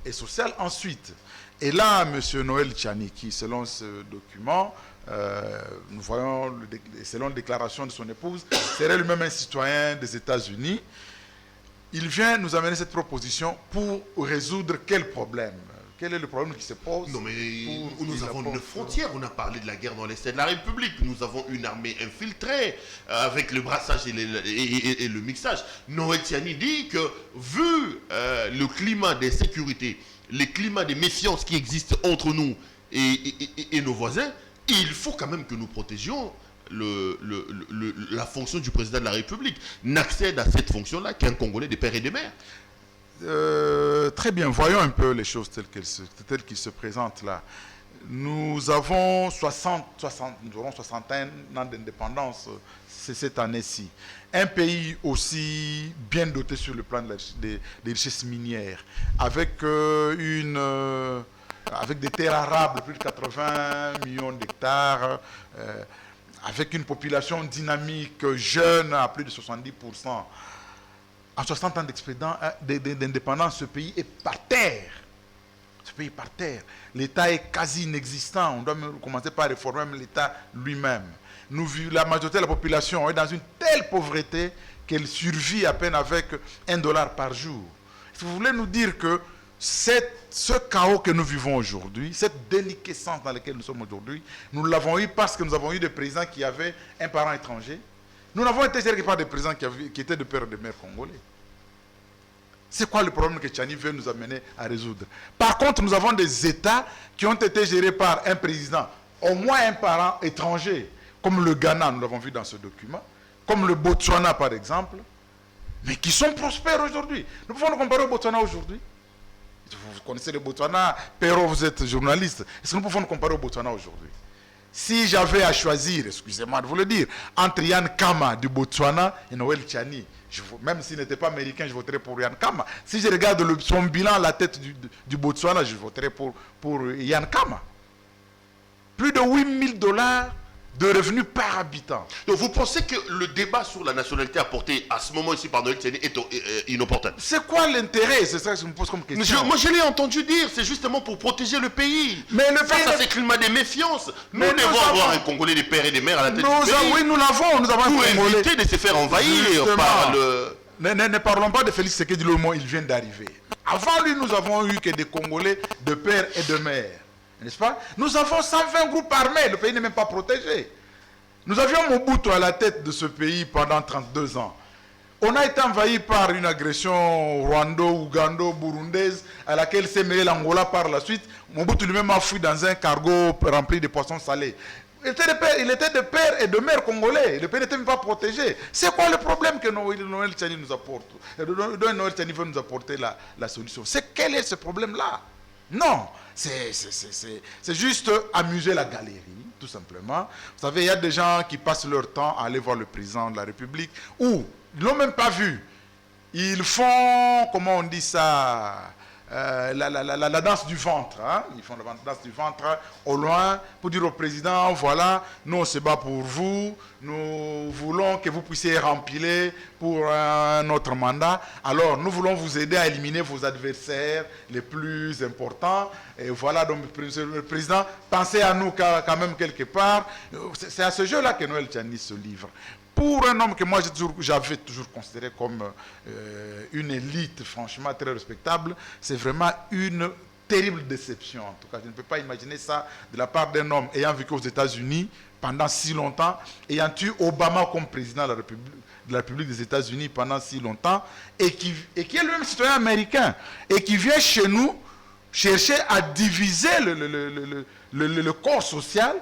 et social ensuite. Et là, M. Noël Tchani, qui selon ce document, nous voyons, selon la déclaration de son épouse, serait lui-même un citoyen des États-Unis. Il vient nous amener cette proposition pour résoudre quel problème? Quel est le problème qui se pose? Non, mais nous avons une frontière. On a parlé de la guerre dans l'Est de la République. Nous avons une armée infiltrée avec le brassage et le mixage. Noël Tchani dit que, vu le climat d'insécurité, le climat de méfiance qui existe entre nous et nos voisins, il faut quand même que nous protégions la fonction du président de la République. N'accède à cette fonction-là qu'un Congolais de père et de mère. Très bien, voyons un peu les choses telles qu'ils se présentent là. Nous avons 61 ans d'indépendance cette année-ci. Un pays aussi bien doté sur le plan des richesses minières, avec des terres arables, plus de 80 millions d'hectares, avec une population dynamique, jeune, à plus de 70%. En 60 ans d'indépendance, ce pays est par terre. Ce pays est par terre. L'État est quasi inexistant. On doit même commencer par réformer l'État lui-même. La majorité de la population est dans une telle pauvreté qu'elle survit à peine avec $1 par jour. Si vous voulez nous dire que ce chaos que nous vivons aujourd'hui, cette déliquescence dans laquelle nous sommes aujourd'hui, nous l'avons eu parce que nous avons eu des présidents qui avaient un parent étranger. Nous n'avons été gérés par des présidents qui étaient de père et de mère congolais. C'est quoi le problème que Tchani veut nous amener à résoudre? Par contre, nous avons des États qui ont été gérés par un président, au moins un parent étranger, comme le Ghana, nous l'avons vu dans ce document, comme le Botswana par exemple, mais qui sont prospères aujourd'hui. Nous pouvons nous comparer au Botswana aujourd'hui. Vous connaissez le Botswana, Pero, vous êtes journaliste. Est-ce que nous pouvons nous comparer au Botswana aujourd'hui? Si j'avais à choisir, excusez-moi de vous le dire, entre Yann Kama du Botswana et Noël Tchani, même s'il n'était pas américain, je voterais pour Yann Kama. Si je regarde son bilan à la tête du Botswana, je voterais pour Yann Kama. Plus de $8 000 de revenus par habitant. Donc vous pensez que le débat sur la nationalité apporté à ce moment ici par Noël Tchani est inopportun? C'est quoi l'intérêt? C'est ça que je me pose comme question. Moi je l'ai entendu dire, c'est justement pour protéger le pays. Mais le pays, face à ces climats de méfiance, nous devons avoir un Congolais des pères et des mères à la tête du pays. Oui, nous l'avons. Nous avons pour un Congolais. Éviter de se faire envahir par le... Ne parlons pas de Félix Tshisekedi, le moment il vient d'arriver. Avant lui, nous avons eu que des Congolais de père et de mère. N'est-ce pas? Nous avons 120 groupes armés, le pays n'est même pas protégé. Nous avions Mobutu à la tête de ce pays pendant 32 ans. On a été envahi par une agression rwando-ougando-burundaise à laquelle s'est mêlé l'Angola par la suite. Mobutu lui-même a fui dans un cargo rempli de poissons salés. Il était de père et de mère congolais. Le pays n'était même pas protégé. C'est quoi le problème que Noël Tchani nous apporte? Noël Tchani veut nous apporter la solution. Quel est ce problème-là? Non, c'est juste amuser la galerie, tout simplement. Vous savez, il y a des gens qui passent leur temps à aller voir le président de la République, ou ils ne l'ont même pas vu. Ils font, comment on dit ça, la danse du ventre. Hein? Ils font la danse du ventre au loin pour dire au président, voilà, nous on se bat pour vous, nous voulons que vous puissiez remplir pour un autre mandat. Alors nous voulons vous aider à éliminer vos adversaires les plus importants. Et voilà, donc le président, pensez à nous quand même quelque part. C'est à ce jeu-là que Noël Tchani se livre. Pour un homme que moi j'avais toujours considéré comme une élite franchement très respectable, c'est vraiment une terrible déception. En tout cas, je ne peux pas imaginer ça de la part d'un homme ayant vécu aux États-Unis pendant si longtemps, ayant eu Obama comme président de la République des États-Unis pendant si longtemps, et qui est lui-même citoyen américain, et qui vient chez nous chercher à diviser le corps social.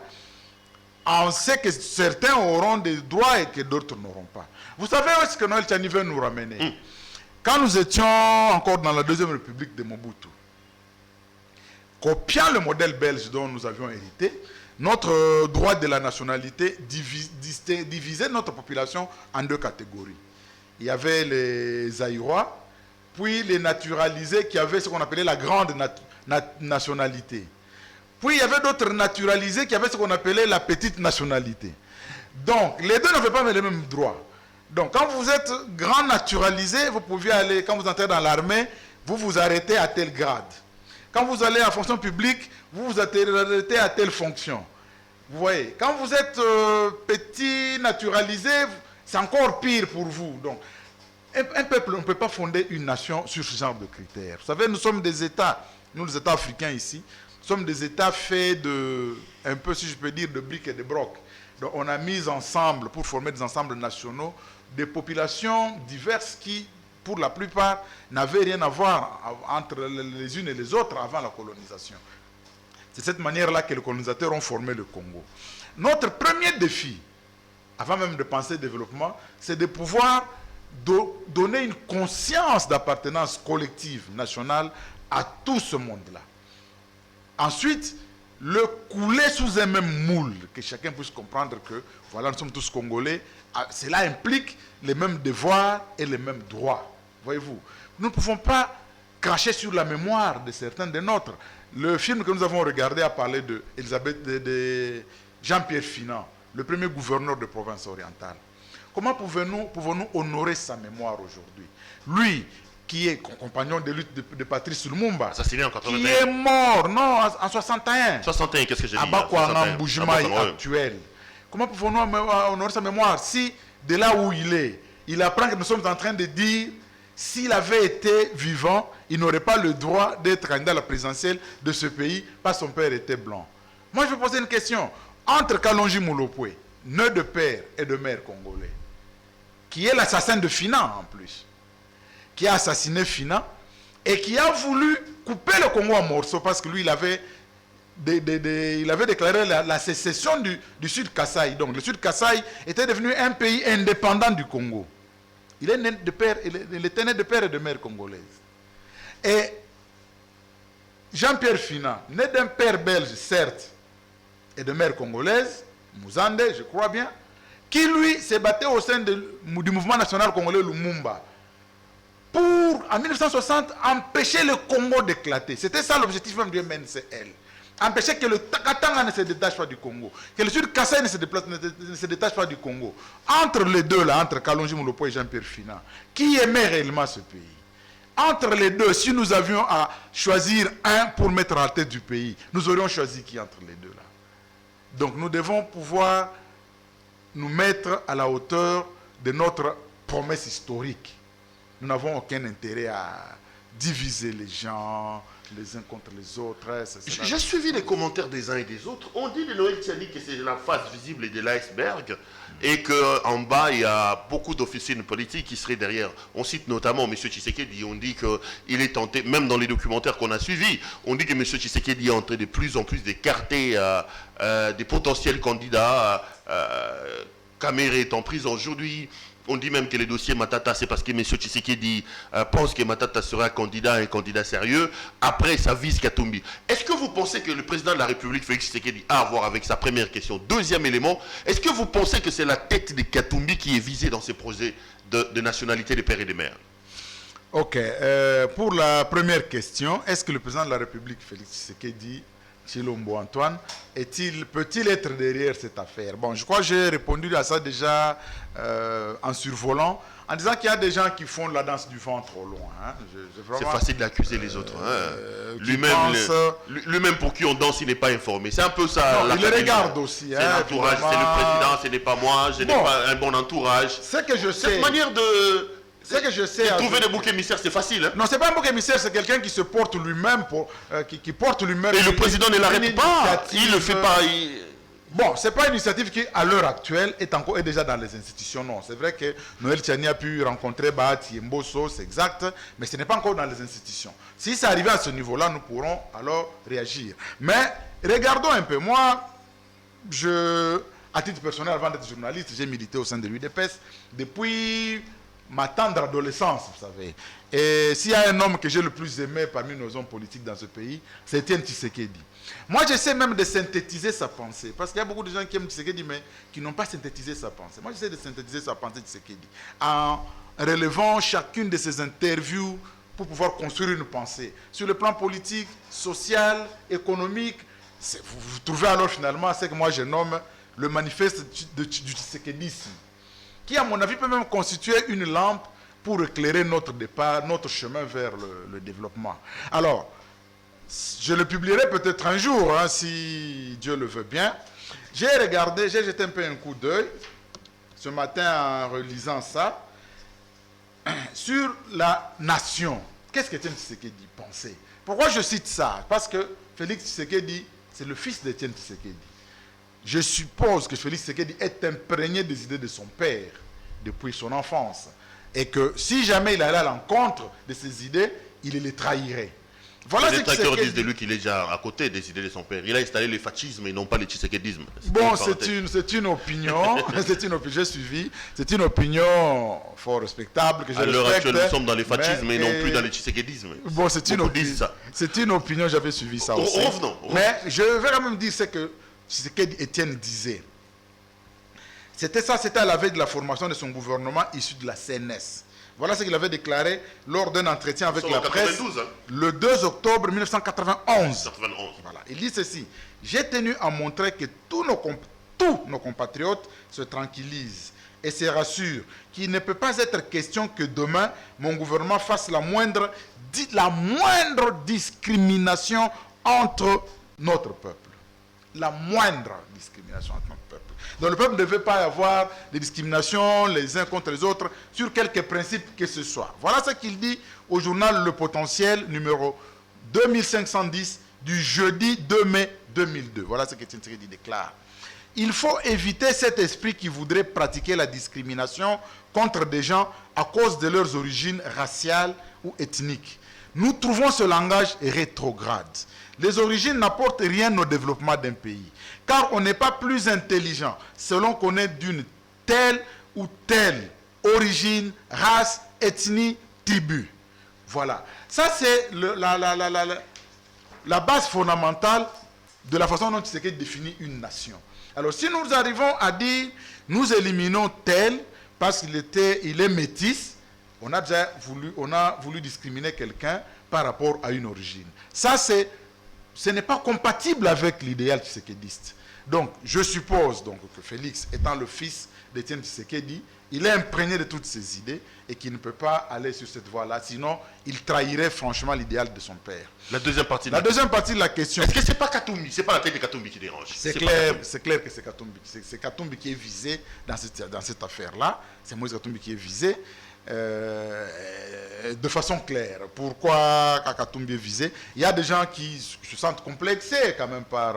On sait que certains auront des droits et que d'autres n'auront pas. Vous savez où est-ce que Noël Tchani veut nous ramener? Quand nous étions encore dans la Deuxième République de Mobutu, copiant le modèle belge dont nous avions hérité, notre droit de la nationalité divisait notre population en deux catégories. Il y avait les Zaïrois puis les naturalisés qui avaient ce qu'on appelait la grande nationalité. Puis il y avait d'autres naturalisés qui avaient ce qu'on appelait la petite nationalité. Donc, les deux n'avaient pas les mêmes droits. Donc, quand vous êtes grand naturalisé, vous pouviez aller, quand vous entrez dans l'armée, vous vous arrêtez à tel grade. Quand vous allez en fonction publique, vous vous arrêtez à telle fonction. Vous voyez, quand vous êtes petit naturalisé, c'est encore pire pour vous. Donc, un peuple, on ne peut pas fonder une nation sur ce genre de critères. Vous savez, nous sommes des États, nous les États africains ici, nous sommes des États faits de, un peu si je peux dire, de briques et de brocs. Donc on a mis ensemble, pour former des ensembles nationaux, des populations diverses qui, pour la plupart, n'avaient rien à voir entre les unes et les autres avant la colonisation. C'est de cette manière-là que les colonisateurs ont formé le Congo. Notre premier défi, avant même de penser développement, c'est de pouvoir donner une conscience d'appartenance collective nationale à tout ce monde-là. Ensuite, le couler sous un même moule, que chacun puisse comprendre que, voilà, nous sommes tous Congolais, cela implique les mêmes devoirs et les mêmes droits. Voyez-vous, nous ne pouvons pas cracher sur la mémoire de certains des nôtres. Le film que nous avons regardé a parlé de Jean-Pierre Finant, le premier gouverneur de province orientale. Comment pouvons-nous honorer sa mémoire aujourd'hui? Lui, qui est compagnon de lutte de Patrice Lumumba, assassiné en 81. Qui est mort, non, en 61. 61, qu'est-ce que j'ai dit? Abakwanga Mbujimaï actuel. Comment pouvons-nous honorer sa mémoire si, de là où il apprend que nous sommes en train de dire, s'il avait été vivant, il n'aurait pas le droit d'être candidat à la présidentielle de ce pays, parce que son père était blanc. Moi, je vais poser une question. Entre Kalonji Moulopoué, né de père et de mère congolais, qui est l'assassin de Finant en plus, qui a assassiné Finant et qui a voulu couper le Congo en morceaux parce que lui, il avait déclaré la sécession du Sud Kasaï. Donc le Sud Kasaï était devenu un pays indépendant du Congo. Il était né de père et de mère congolaise. Et Jean-Pierre Finant, né d'un père belge, certes, et de mère congolaise, Mouzande, je crois bien, qui lui s'est battu au sein du mouvement national congolais Lumumba pour, en 1960, empêcher le Congo d'éclater. C'était ça l'objectif même du MNCL. Empêcher que le Takatanga ne se détache pas du Congo, que le Sud Kasaï ne se détache pas du Congo. Entre les deux, là, entre Kalonji Moulopoué et Jean-Pierre Finant, qui aimait réellement ce pays? Entre les deux, si nous avions à choisir un pour mettre à la tête du pays, nous aurions choisi qui entre les deux là? Donc nous devons pouvoir nous mettre à la hauteur de notre promesse historique. Nous n'avons aucun intérêt à diviser les gens, les uns contre les autres. J'ai suivi les commentaires des uns et des autres. On dit de Noël Tiani que c'est la face visible de l'iceberg et qu'en bas, il y a beaucoup d'officines politiques qui seraient derrière. On cite notamment M. Tshisekedi. On dit qu'il est tenté, même dans les documentaires qu'on a suivis, on dit que M. Tshisekedi est en train de plus en plus d'écarter des potentiels candidats. Kamere est en prison aujourd'hui. On dit même que le dossier Matata, c'est parce que M. Tshisekedi pense que Matata sera un candidat sérieux. Après, ça vise Katumbi. Est-ce que vous pensez que le président de la République, Félix Tshisekedi, a à voir avec sa première question? Deuxième élément, est-ce que vous pensez que c'est la tête de Katumbi qui est visée dans ces projets de nationalité des pères et des mères? Ok. Pour la première question, est-ce que le président de la République, Félix Tshisekedi, Tshilombo Antoine, peut-il être derrière cette affaire? Bon, je crois que j'ai répondu à ça déjà en survolant, en disant qu'il y a des gens qui font la danse du vent trop loin. Hein. C'est facile d'accuser les autres. Hein. Lui-même pour qui on danse, il n'est pas informé. C'est un peu ça. Non, il le regarde aussi. C'est l'entourage, c'est le président, ce n'est pas moi, je n'ai pas un bon entourage. C'est que je sais. Cette manière de... C'est que je sais. Trouver des boucs émissaires, c'est facile. Hein? Non, c'est pas un bouc émissaire, c'est quelqu'un qui se porte lui-même, qui porte lui-même. Et le président ne l'arrête pas. Il ne le fait pas. Bon, c'est pas une initiative qui, à l'heure actuelle, est déjà dans les institutions. Non, c'est vrai que Noël Tiani a pu rencontrer Bahati Mbosso, c'est exact, mais ce n'est pas encore dans les institutions. Si ça arrivait à ce niveau-là, nous pourrons alors réagir. Mais regardons un peu. Moi, à titre personnel, avant d'être journaliste, j'ai milité au sein de l'UDPS depuis ma tendre adolescence, vous savez. Et s'il y a un homme que j'ai le plus aimé parmi nos hommes politiques dans ce pays, c'est Étienne Tshisekedi. Moi, j'essaie même de synthétiser sa pensée, parce qu'il y a beaucoup de gens qui aiment Tshisekedi, mais qui n'ont pas synthétisé sa pensée. Moi, j'essaie de synthétiser sa pensée de Tshisekedi, en relevant chacune de ses interviews pour pouvoir construire une pensée. Sur le plan politique, social, économique, vous trouvez alors finalement ce que moi je nomme le manifeste du Tshisekedisme, qui à mon avis peut même constituer une lampe pour éclairer notre départ, notre chemin vers le développement. Alors, je le publierai peut-être un jour, hein, si Dieu le veut bien. J'ai regardé, j'ai jeté un peu un coup d'œil ce matin en relisant ça, sur la nation. Qu'est-ce qu'Étienne Tshisekedi pensait? Pourquoi je cite ça? Parce que Félix Tshisekedi, c'est le fils d'Étienne Tshisekedi. Je suppose que Félix Tshisekedi est imprégné des idées de son père depuis son enfance. Et que si jamais il allait à l'encontre de ses idées, il les trahirait. Voilà les détracteurs disent de lui qu'il est déjà à côté des idées de son père. Il a installé le fascisme et non pas le tshisekedisme. Bon, c'est une opinion. C'est une opinion. J'ai suivi. C'est une opinion fort respectable que je respecte. À l'heure actuelle, nous sommes dans le fascisme et non plus dans le tshisekedisme. Bon, c'est une opinion. J'avais suivi ça aussi. Revenons. Mais je vais quand même dire ce que Étienne disait. C'était à la veille de la formation de son gouvernement issu de la CNS. Voilà ce qu'il avait déclaré lors d'un entretien avec la presse le 2 octobre 1991. Voilà. Il dit ceci: j'ai tenu à montrer que tous nos compatriotes se tranquillisent et se rassurent qu'il ne peut pas être question que demain mon gouvernement fasse la moindre discrimination entre notre peuple. La moindre discrimination entre notre peuple. Donc le peuple ne devait pas avoir des discriminations les uns contre les autres sur quelques principes que ce soit. Voilà ce qu'il dit au journal Le Potentiel numéro 2510 du jeudi 2 mai 2002. Voilà ce qu'Étienne Tshisekedi déclare. Il faut éviter cet esprit qui voudrait pratiquer la discrimination contre des gens à cause de leurs origines raciales ou ethniques. Nous trouvons ce langage rétrograde. Les origines n'apportent rien au développement d'un pays, car on n'est pas plus intelligent selon qu'on est d'une telle ou telle origine, race, ethnie, tribu. Voilà. Ça, c'est la base fondamentale de la façon dont Tshisekedi définit une nation. Alors, si nous arrivons à dire, nous éliminons tel, parce qu'il est métis, on a voulu discriminer quelqu'un par rapport à une origine. Ça, ce n'est pas compatible avec l'idéal tshisekédiste. Donc, je suppose donc, que Félix, étant le fils d'Étienne Tshisekedi, il est imprégné de toutes ces idées et qu'il ne peut pas aller sur cette voie-là. Sinon, il trahirait franchement l'idéal de son père. La deuxième partie de la question. Est-ce que ce n'est pas Katumbi? Ce n'est pas la tête de Katumbi qui dérange? C'est clair que c'est Katumbi. C'est Katumbi qui est visé dans cette affaire-là. C'est Moïse Katumbi qui est visé. De façon claire. Pourquoi Katumbi est visé? Il y a des gens qui se sentent complexés quand même par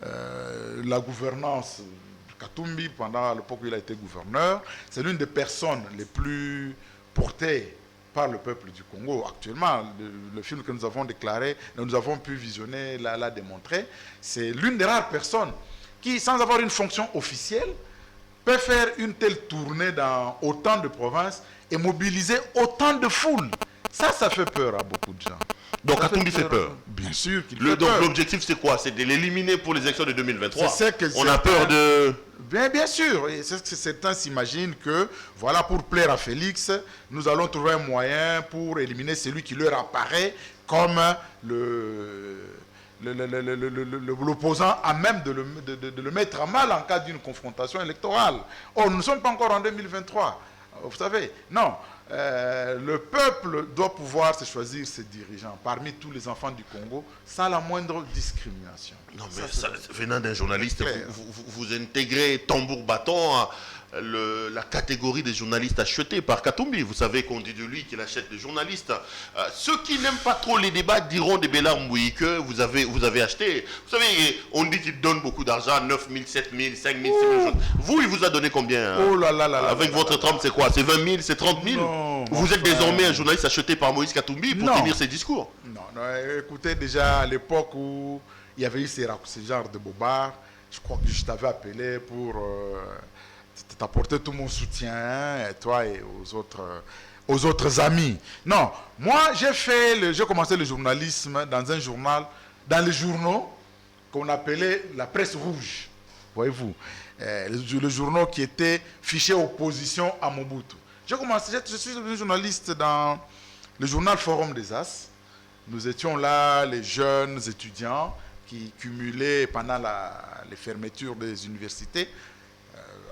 la gouvernance de Katumbi pendant l'époque où il a été gouverneur. C'est l'une des personnes les plus portées par le peuple du Congo actuellement. Le film que nous avons déclaré, nous avons pu visionner, l'a démontré. C'est l'une des rares personnes qui, sans avoir une fonction officielle, peut faire une telle tournée dans autant de provinces et mobiliser autant de foules. Ça fait peur à beaucoup de gens. Donc Katumbi fait peur. Bien sûr qu'il fait peur. Donc l'objectif c'est quoi? C'est de l'éliminer pour les élections de 2023. On a peur de... Bien sûr. Et c'est ce que certains s'imaginent que, voilà, pour plaire à Félix, nous allons trouver un moyen pour éliminer celui qui leur apparaît comme l'opposant à même de le mettre à mal en cas d'une confrontation électorale. Or, nous ne sommes pas encore en 2023. Vous savez, non. Le peuple doit pouvoir se choisir ses dirigeants parmi tous les enfants du Congo sans la moindre discrimination. Non, mais ça, venant d'un journaliste, vous intégrez tambour-bâton la catégorie des journalistes achetés par Katumbi. Vous savez qu'on dit de lui qu'il achète des journalistes. Ceux qui n'aiment pas trop les débats diront des Bélarmoui que vous avez acheté. Vous savez, on dit qu'il donne beaucoup d'argent, 9 000, 7 000, 5 000, 6 000. Vous, il vous a donné combien? Oh là là là. Avec votre trempe, c'est quoi? C'est 20 000, c'est 30 000? Non, vous êtes désormais un journaliste acheté par Moïse Katumbi pour tenir ses discours? Non, écoutez, déjà à l'époque où il y avait eu ce genre de bobards, je crois que je t'avais appelé pour t'apporter tout mon soutien, et toi et aux autres amis. Non, moi j'ai commencé le journalisme dans les journaux qu'on appelait la presse rouge, voyez-vous, le journaux qui était fiché opposition à Mobutu. Je suis devenu journaliste dans le journal Forum des As. Nous étions là, les jeunes étudiants qui cumulaient pendant les fermetures des universités.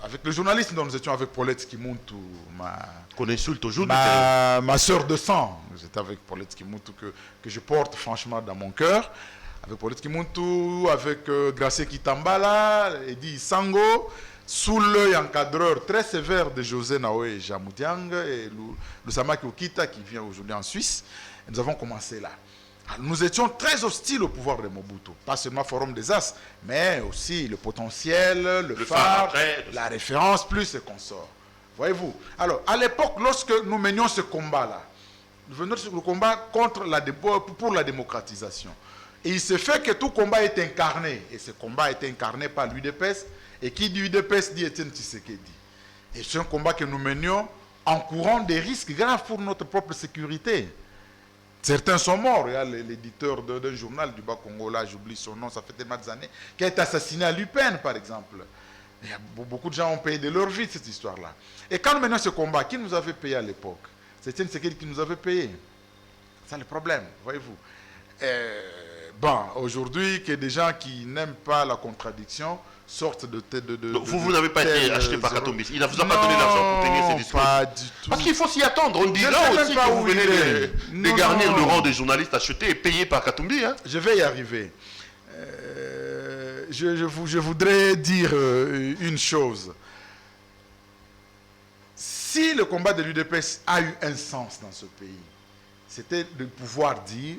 Avec le journaliste dont nous étions avec Paulette Kimuntu, qu'on insulte aujourd'hui. Ma sœur de sang. J'étais avec Paulette Kimuntu que je porte franchement dans mon cœur. Avec Paulette Kimuntu, avec Gracé Kitambala, Edi Sango, sous l'œil encadreur très sévère de José Naoé Jamoudiang et Lusamaki Okita qui vient aujourd'hui en Suisse. Et nous avons commencé là. Alors, nous étions très hostiles au pouvoir de Mobutu. Pas seulement Forum des As, mais aussi le potentiel, le phare, après, la référence, plus et consorts. Voyez-vous. Alors, à l'époque, lorsque nous menions ce combat-là, nous venions sur le combat pour la démocratisation. Et il se fait que tout combat est incarné. Et ce combat est incarné par l'UDPS. Et qui dit UDPS dit Etienne Tshisekedi. Et c'est un combat que nous menions en courant des risques graves pour notre propre sécurité. Certains sont morts. Il y a l'éditeur d'un journal du Bas-Congo, là, j'oublie son nom, ça fait tellement d'années, qui a été assassiné à Lupin, par exemple. Il y a beaucoup de gens ont payé de leur vie cette histoire-là. Et quand nous menons ce combat, qui nous avait payé à l'époque? C'est Etienne Tshisekedi qui nous avait payé. C'est le problème, voyez-vous. Bon, aujourd'hui, que des gens qui n'aiment pas la contradiction sortent de... Donc vous n'avez pas été acheté par Katumbi. Il ne vous a pas donné l'argent pour tenir ces discours. Pas du tout. Parce qu'il faut s'y attendre. On dira aussi que vous venez de garnir le rang des journalistes achetés et payés par Katumbi. Hein. Je vais y arriver. Je voudrais dire une chose. Si le combat de l'UDPS a eu un sens dans ce pays, c'était de pouvoir dire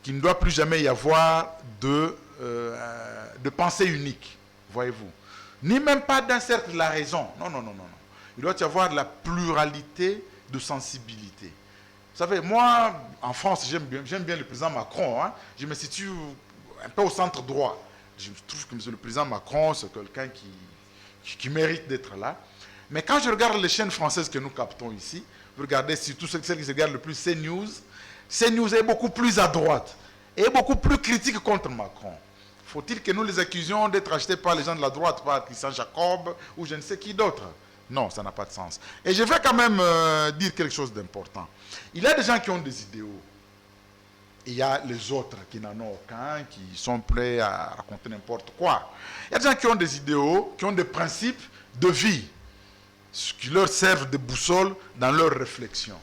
qu'il ne doit plus jamais y avoir de pensée unique, voyez-vous. Ni même pas d'un cercle de la raison. Non, non, non, non. Il doit y avoir de la pluralité de sensibilité. Vous savez, moi, en France, j'aime bien le président Macron. Hein. Je me situe un peu au centre droit. Je trouve que le président Macron, c'est quelqu'un qui mérite d'être là. Mais quand je regarde les chaînes françaises que nous captons ici, vous regardez surtout celles qui se regardent le plus CNews est beaucoup plus à droite et beaucoup plus critique contre Macron. Faut-il que nous les accusions d'être achetés par les gens de la droite, par Christian Jacob ou je ne sais qui d'autre? Non, ça n'a pas de sens. Et je vais quand même dire quelque chose d'important. Il y a des gens qui ont des idéaux. Il y a les autres qui n'en ont aucun, qui sont prêts à raconter n'importe quoi. Il y a des gens qui ont des idéaux, qui ont des principes de vie, qui leur servent de boussole dans leurs réflexions.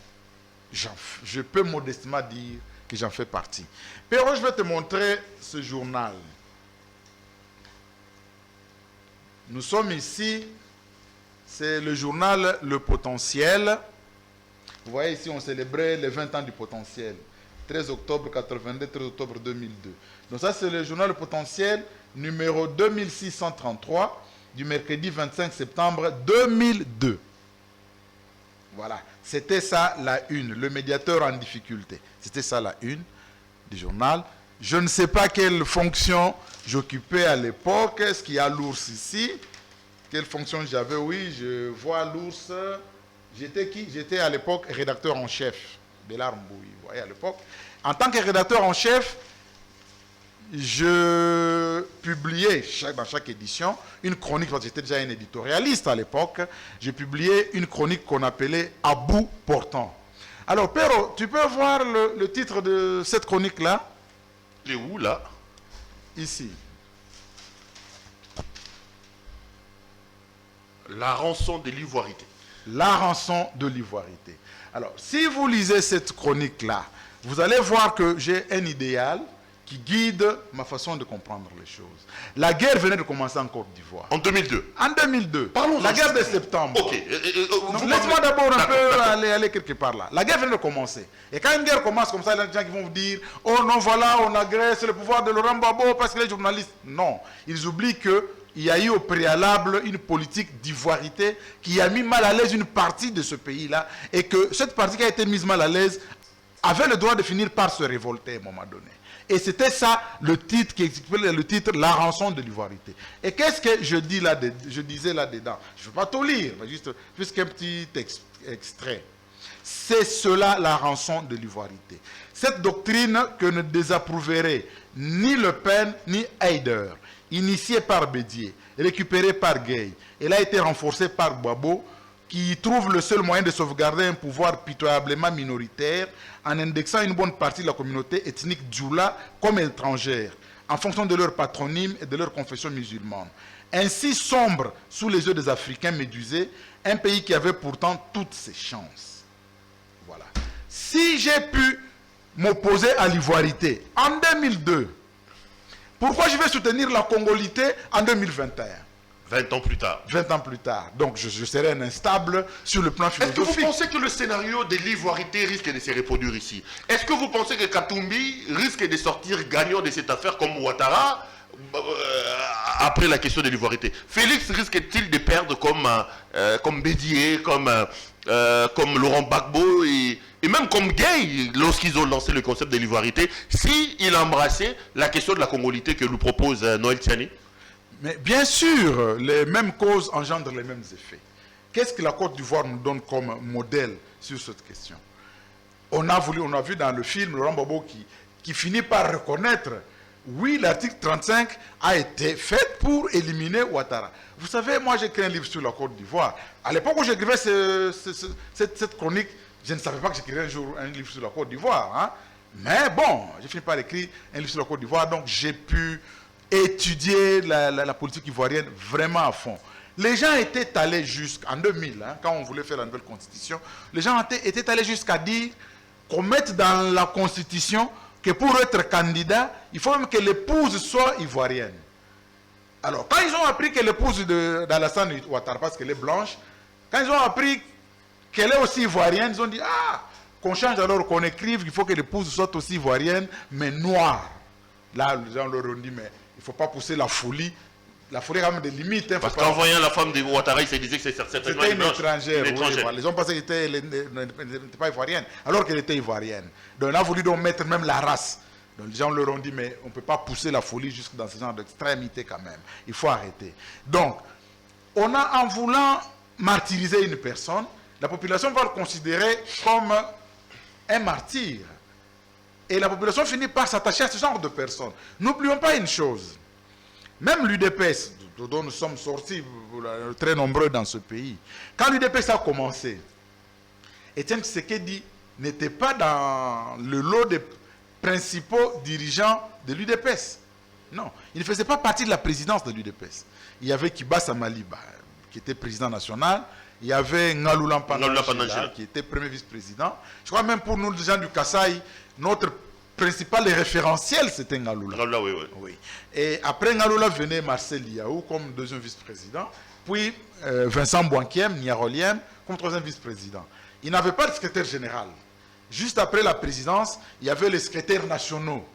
Je peux modestement dire que j'en fais partie. Pero, je vais te montrer ce journal. Nous sommes ici, c'est le journal Le Potentiel. Vous voyez ici, on célébrait les 20 ans du Potentiel. 13 octobre 82, 13 octobre 2002. Donc ça, c'est le journal Le Potentiel, numéro 2633, du mercredi 25 septembre 2002. Voilà, c'était ça la une, le médiateur en difficulté. C'était ça la une du journal. Je ne sais pas quelle fonction j'occupais à l'époque. Est-ce qu'il y a l'ours ici? Quelle fonction j'avais? Oui, je vois l'ours. J'étais qui? J'étais à l'époque rédacteur en chef de l'Armbouille. Vous voyez, à l'époque. En tant que rédacteur en chef, je publiais dans chaque édition une chronique, parce que j'étais déjà un éditorialiste à l'époque, je publiais une chronique qu'on appelait « À bout portant ». Alors, Pero, tu peux voir le titre de cette chronique-là? Il est où, là? Ici. La rançon de l'ivoirité. La rançon de l'ivoirité. Alors, si vous lisez cette chronique-là, vous allez voir que j'ai un idéal qui guide ma façon de comprendre les choses. La guerre venait de commencer en Côte d'Ivoire. En 2002. En 2002. Parlons la guerre de septembre. Ok. Laisse-moi d'abord un peu aller quelque part là. La guerre venait de commencer. Et quand une guerre commence comme ça, il y a des gens qui vont vous dire « Oh non, voilà, on agresse le pouvoir de Laurent Gbagbo parce que les journalistes... » Non. Ils oublient qu'il y a eu au préalable une politique d'ivoirité qui a mis mal à l'aise une partie de ce pays-là et que cette partie qui a été mise mal à l'aise avait le droit de finir par se révolter à un moment donné. Et c'était ça le titre qui expliquait le titre La rançon de l'ivoirité. Et qu'est-ce que je disais là-dedans? Je ne veux pas tout lire, mais juste un petit extrait. C'est cela la rançon de l'ivoirité. Cette doctrine que ne désapprouverait ni Le Pen ni Haider, initiée par Bédier, récupérée par Gueye, elle a été renforcée par Gbagbo, qui trouve le seul moyen de sauvegarder un pouvoir pitoyablement minoritaire en indexant une bonne partie de la communauté ethnique djoula comme étrangère, en fonction de leur patronyme et de leur confession musulmane. Ainsi sombre sous les yeux des Africains médusés, un pays qui avait pourtant toutes ses chances. Voilà. Si j'ai pu m'opposer à l'ivoirité en 2002, pourquoi je vais soutenir la congolité en 2021? 20 ans plus tard. 20 ans plus tard. Donc je serai un instable sur le plan philosophique. Est-ce que vous pensez que le scénario de l'ivoirité risque de se reproduire ici? Est-ce que vous pensez que Katumbi risque de sortir gagnant de cette affaire comme Ouattara après la question de l'ivoirité? Félix risque-t-il de perdre comme Bédier, comme Laurent Gbagbo et même comme Gay lorsqu'ils ont lancé le concept de l'ivoirité, s'il embrassait la question de la congolité que nous propose Noël Tiani? Mais bien sûr, les mêmes causes engendrent les mêmes effets. Qu'est-ce que la Côte d'Ivoire nous donne comme modèle sur cette question? On a vu dans le film Laurent Gbagbo qui finit par reconnaître, oui, l'article 35 a été fait pour éliminer Ouattara. Vous savez, moi j'ai écrit un livre sur la Côte d'Ivoire. À l'époque où j'écrivais cette chronique, je ne savais pas que j'écrirais un jour un livre sur la Côte d'Ivoire. Hein? Mais bon, j'ai fini par écrire un livre sur la Côte d'Ivoire, donc j'ai pu étudier la politique ivoirienne vraiment à fond. Les gens étaient allés jusqu'en 2000, hein, quand on voulait faire la nouvelle constitution, les gens étaient allés jusqu'à dire qu'on mette dans la constitution que pour être candidat, il faut même que l'épouse soit ivoirienne. Alors, quand ils ont appris que l'épouse d'Alassane Ouattara, parce qu'elle est blanche, quand ils ont appris qu'elle est aussi ivoirienne, ils ont dit, ah, qu'on change alors, qu'on écrive qu'il faut que l'épouse soit aussi ivoirienne, mais noire. Là, les gens leur ont dit, mais il ne faut pas pousser la folie. La folie a quand même des limites. Hein, parce qu'en voyant la femme de Ouattara, il se disait que c'est certainement une étrangère. Oui, voilà. Les gens pensaient qu'elle n'était pas ivoirienne, alors qu'elle était ivoirienne. Donc, on a voulu donc mettre même la race. Donc, les gens leur ont dit, mais on ne peut pas pousser la folie jusque dans ce genre d'extrémité quand même. Il faut arrêter. Donc, on a, en voulant martyriser une personne, la population va le considérer comme un martyr. Et la population finit par s'attacher à ce genre de personnes. N'oublions pas une chose. Même l'UDPS, dont nous sommes sortis très nombreux dans ce pays, quand l'UDPS a commencé, Étienne Tshisekedi n'était pas dans le lot des principaux dirigeants de l'UDPS. Non, il ne faisait pas partie de la présidence de l'UDPS. Il y avait Kiba Samaliba, qui était président national. Il y avait Ngalula Panangila, qui était premier vice-président. Je crois même pour nous, les gens du Kasaï, notre principal référentiel, c'était Ngalula. Ngalula, oui, oui. Oui. Et après Ngalula venait Marcel Liaou comme deuxième vice-président, puis Vincent Boinkiem, Niaroliem, comme troisième vice-président. Il n'avait pas de secrétaire général. Juste après la présidence, il y avait les secrétaires nationaux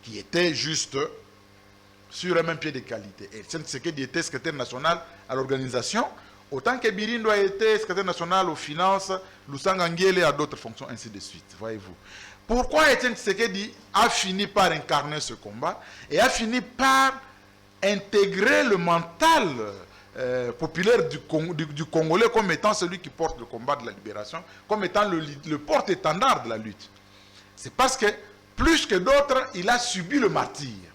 qui étaient juste sur un même pied de qualité. Et Tshisekedi était secrétaire national à l'organisation, autant que Birindo a été secrétaire national aux finances, Lusanga Nguele à d'autres fonctions, ainsi de suite, voyez-vous. Pourquoi Étienne Tshisekedi a fini par incarner ce combat et a fini par intégrer le mental populaire du Congolais comme étant celui qui porte le combat de la libération, comme étant le porte-étendard de la lutte? C'est parce que, plus que d'autres, il a subi le martyre.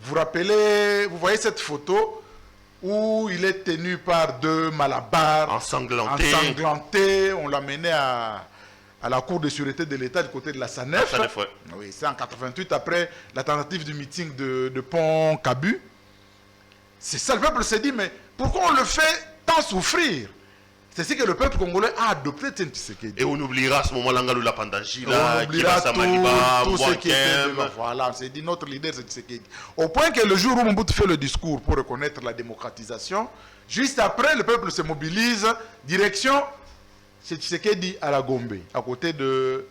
Vous rappelez, vous voyez cette photo où il est tenu par deux malabars ensanglantés. On l'a mené à la cour de sûreté de l'État du côté de la SANEF. Ouais. Oui, c'est en 88 après la tentative du meeting de Pont-Cabu. C'est ça, le peuple s'est dit, mais pourquoi on le fait tant souffrir? C'est ce que le peuple congolais a adopté Tshisekedi. Et on oubliera à ce moment-là Ngalula Pandangila, Kiba Samaliba, tout ce qui était devant. Voilà, on s'est dit notre leader c'est Tshisekedi. Au point que le jour où Mobutu fait le discours pour reconnaître la démocratisation, juste après le peuple se mobilise, direction c'est Tshisekedi à la Gombe, à côté de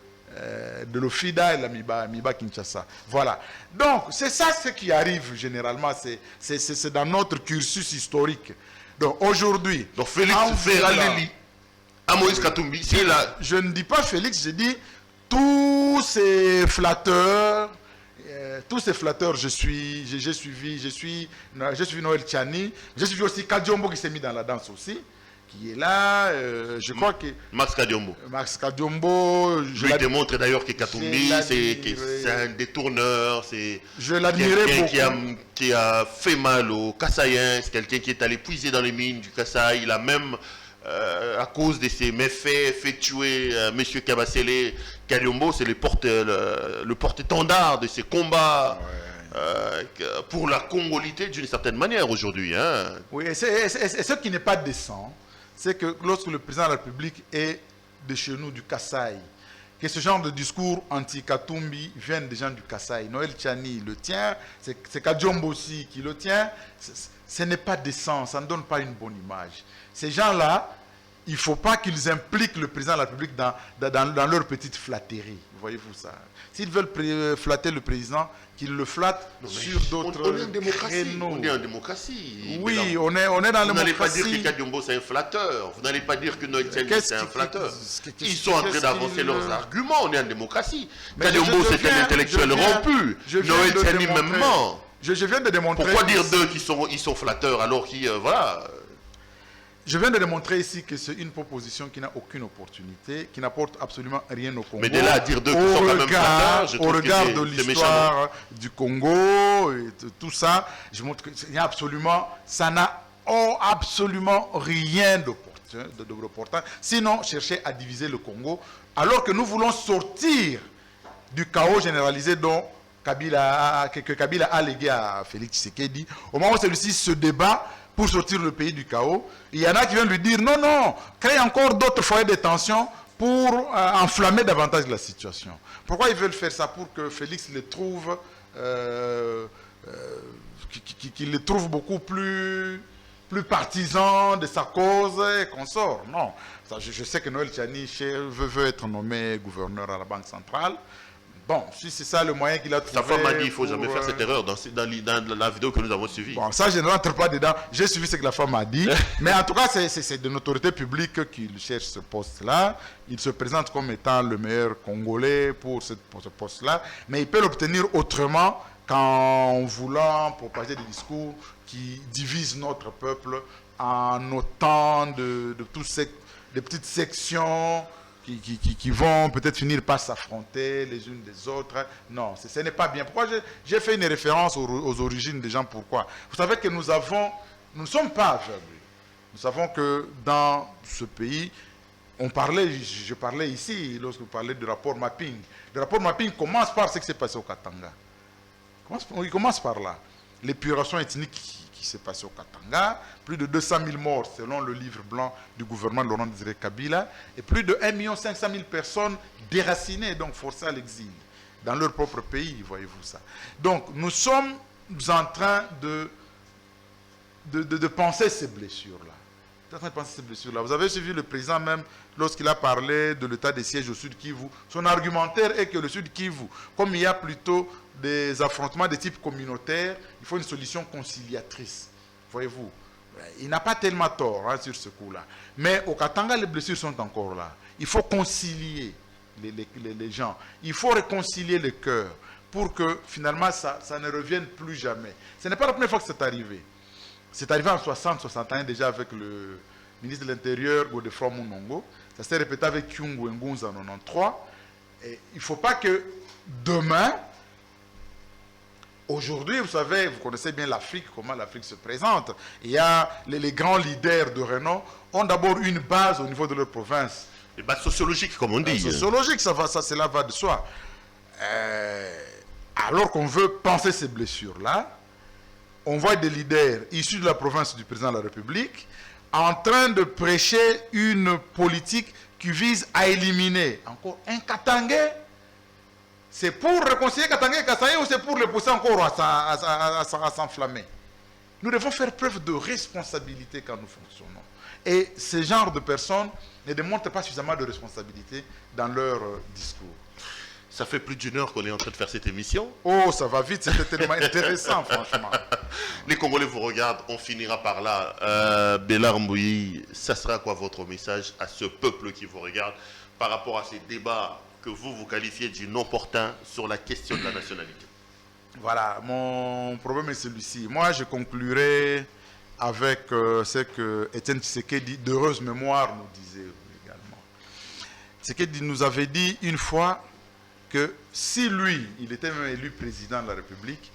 l'Ofida et la Miba Kinshasa. Voilà. Donc c'est ça ce qui arrive généralement, c'est dans notre cursus historique. Donc aujourd'hui, Félix Ferraleli, à Moïse Katumbi, c'est là. Je ne dis pas Félix, je dis tous ces flatteurs, j'ai suivi Noël Tiani, j'ai suivi aussi Kadiombo qui s'est mis dans la danse aussi, qui est là, je crois que... Max Kadiombo. Je démontre d'ailleurs que Katumbi, c'est un détourneur, c'est... Je l'admirais beaucoup. Qui a fait mal aux Kassaïens, c'est quelqu'un qui est allé puiser dans les mines du Kasaï, il a même à cause de ces méfaits, fait tuer M. Kabasele Kaliombo, c'est le porte-étendard de ces combats pour la congolité d'une certaine manière aujourd'hui. Hein. Oui, et ce qui n'est pas décent, c'est que lorsque le président de la République est de chez nous, du Kasaï, que ce genre de discours anti-Katumbi vienne des gens du Kasaï. Noël Tchani le tient, c'est Kadiombo aussi qui le tient. Ce n'est pas décent, ça ne donne pas une bonne image. Ces gens-là, il ne faut pas qu'ils impliquent le président de la République dans leur petite flatterie. Voyez-vous ça? S'ils veulent flatter le président, qu'ils le flattent sur d'autres créneaux. On est en démocratie. Oui, on est dans la démocratie. Vous n'allez pas dire que Kadiombo c'est un flatteur. Vous n'allez pas dire que Noël Tchani c'est un flatteur. Ils sont en train d'avancer leurs arguments. On est en démocratie. Kadiombo c'est un intellectuel rompu. Noël Tchani même ment. Je viens de démontrer. Pourquoi dire d'eux qu'ils sont flatteurs alors qu'ils voilà. Je viens de démontrer ici que c'est une proposition qui n'a aucune opportunité, qui n'apporte absolument rien au Congo. Mais de là à dire d'eux qu'ils sont quand même flatteurs, je trouve au regard que de l'histoire du Congo et tout ça, je montre que ça n'a absolument rien d'opportun. Sinon, chercher à diviser le Congo, alors que nous voulons sortir du chaos généralisé dont que Kabila a légué à Félix Tshisekedi. Au moment où celui-ci se débat pour sortir le pays du chaos, il y en a qui viennent lui dire non, non, crée encore d'autres foyers de tension pour enflammer davantage la situation. Pourquoi ils veulent faire ça? Pour que Félix les trouve, qu'il les trouve beaucoup plus partisans de sa cause et consorts. Non, je sais que Noël Tchani veut être nommé gouverneur à la Banque centrale. Bon, si c'est ça le moyen qu'il a trouvé... Sa femme m'a dit qu'il ne faut jamais faire cette erreur dans la vidéo que nous avons suivie. Bon, ça, je ne rentre pas dedans. J'ai suivi ce que la femme m'a dit. Mais en tout cas, c'est de l'autorité publique qu'il cherche ce poste-là. Il se présente comme étant le meilleur Congolais pour ce poste-là. Mais il peut l'obtenir autrement qu'en voulant propager des discours qui divisent notre peuple en autant de des petites sections... Qui vont peut-être finir par s'affronter les unes des autres. Non, ce n'est pas bien. Pourquoi j'ai fait une référence aux origines des gens? Pourquoi? Vous savez que nous ne sommes pas aveugles. Nous savons que dans ce pays, je parlais ici, lorsque vous parlez du rapport mapping. Le rapport mapping commence par ce qui s'est passé au Katanga. Il commence par là. L'épuration ethnique qui s'est passé au Katanga, plus de 200 000 morts selon le livre blanc du gouvernement de Laurent Désiré Kabila, et plus de 1 500 000 personnes déracinées, donc forcées à l'exil, dans leur propre pays, voyez-vous ça. Donc nous sommes en train de penser ces blessures-là. Vous avez suivi le président même lorsqu'il a parlé de l'état des sièges au Sud Kivu. Son argumentaire est que le Sud Kivu, comme il y a plutôt des affrontements de type communautaire, il faut une solution conciliatrice. Voyez-vous, il n'a pas tellement tort sur ce coup-là. Mais au Katanga, les blessures sont encore là. Il faut concilier les gens. Il faut réconcilier les cœurs pour que finalement ça ne revienne plus jamais. Ce n'est pas la première fois que c'est arrivé. C'est arrivé en 60-61 déjà avec le ministre de l'Intérieur, Godefroid Munongo. Ça s'est répété avec Kyungu Ngunza en 93. Et il ne faut pas que demain, aujourd'hui, vous savez, vous connaissez bien l'Afrique, comment l'Afrique se présente. Il y a les grands leaders de renom ont d'abord une base au niveau de leur province. Une base sociologique, comme on dit. Sociologique, cela va de soi. Alors qu'on veut penser ces blessures-là, on voit des leaders issus de la province du président de la République en train de prêcher une politique qui vise à éliminer encore un Katangais. C'est pour réconcilier Katangais et Kasaï ou c'est pour le pousser encore à s'enflammer? Nous devons faire preuve de responsabilité quand nous fonctionnons. Et ce genre de personnes ne démontrent pas suffisamment de responsabilité dans leur discours. Ça fait plus d'1 heure qu'on est en train de faire cette émission. Oh, ça va vite, c'était tellement intéressant, franchement. Les Congolais vous regardent, on finira par là. Bélard Mbouyi, ça sera quoi votre message à ce peuple qui vous regarde par rapport à ces débats que vous qualifiez d'inopportuns sur la question de la nationalité? Voilà, mon problème est celui-ci. Moi, je conclurai avec ce que Étienne Tshisekedi, d'heureuse mémoire, nous disait également. Tshisekedi nous avait dit une fois que si lui, il était même élu président de la République,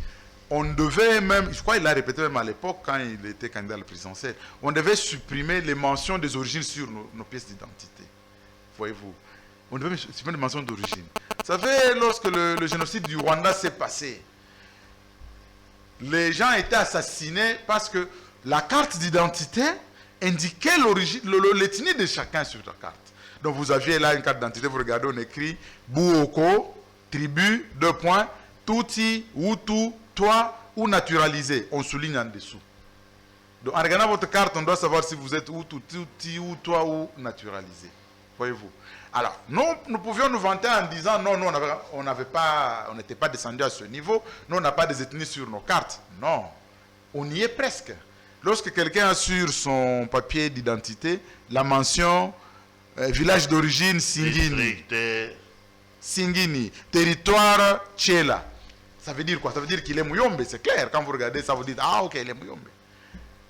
on devait même, je crois qu'il l'a répété même à l'époque quand il était candidat à la présidentielle, on devait supprimer les mentions des origines sur nos pièces d'identité. Voyez-vous, on devait supprimer les mentions d'origine. Vous savez, lorsque le génocide du Rwanda s'est passé, les gens étaient assassinés parce que la carte d'identité indiquait l'ethnie de chacun sur la carte. Donc vous aviez là une carte d'identité, vous regardez, on écrit Buoko, tribu, 2 points, Tutsi, Hutu, toi ou naturalisé. On souligne en dessous. Donc en regardant votre carte, on doit savoir si vous êtes Hutu, Tutsi, ou toi ou naturalisé. Voyez-vous. Alors, nous pouvions nous vanter en disant non, on n'était pas descendu à ce niveau, nous on n'a pas des ethnies sur nos cartes. Non, on y est presque. Lorsque quelqu'un a sur son papier d'identité la mention village d'origine Singini, territoire Tchela, ça veut dire quoi? Ça veut dire qu'il est Muyombe, c'est clair. Quand vous regardez ça, vous dites ah ok, il est Muyombe.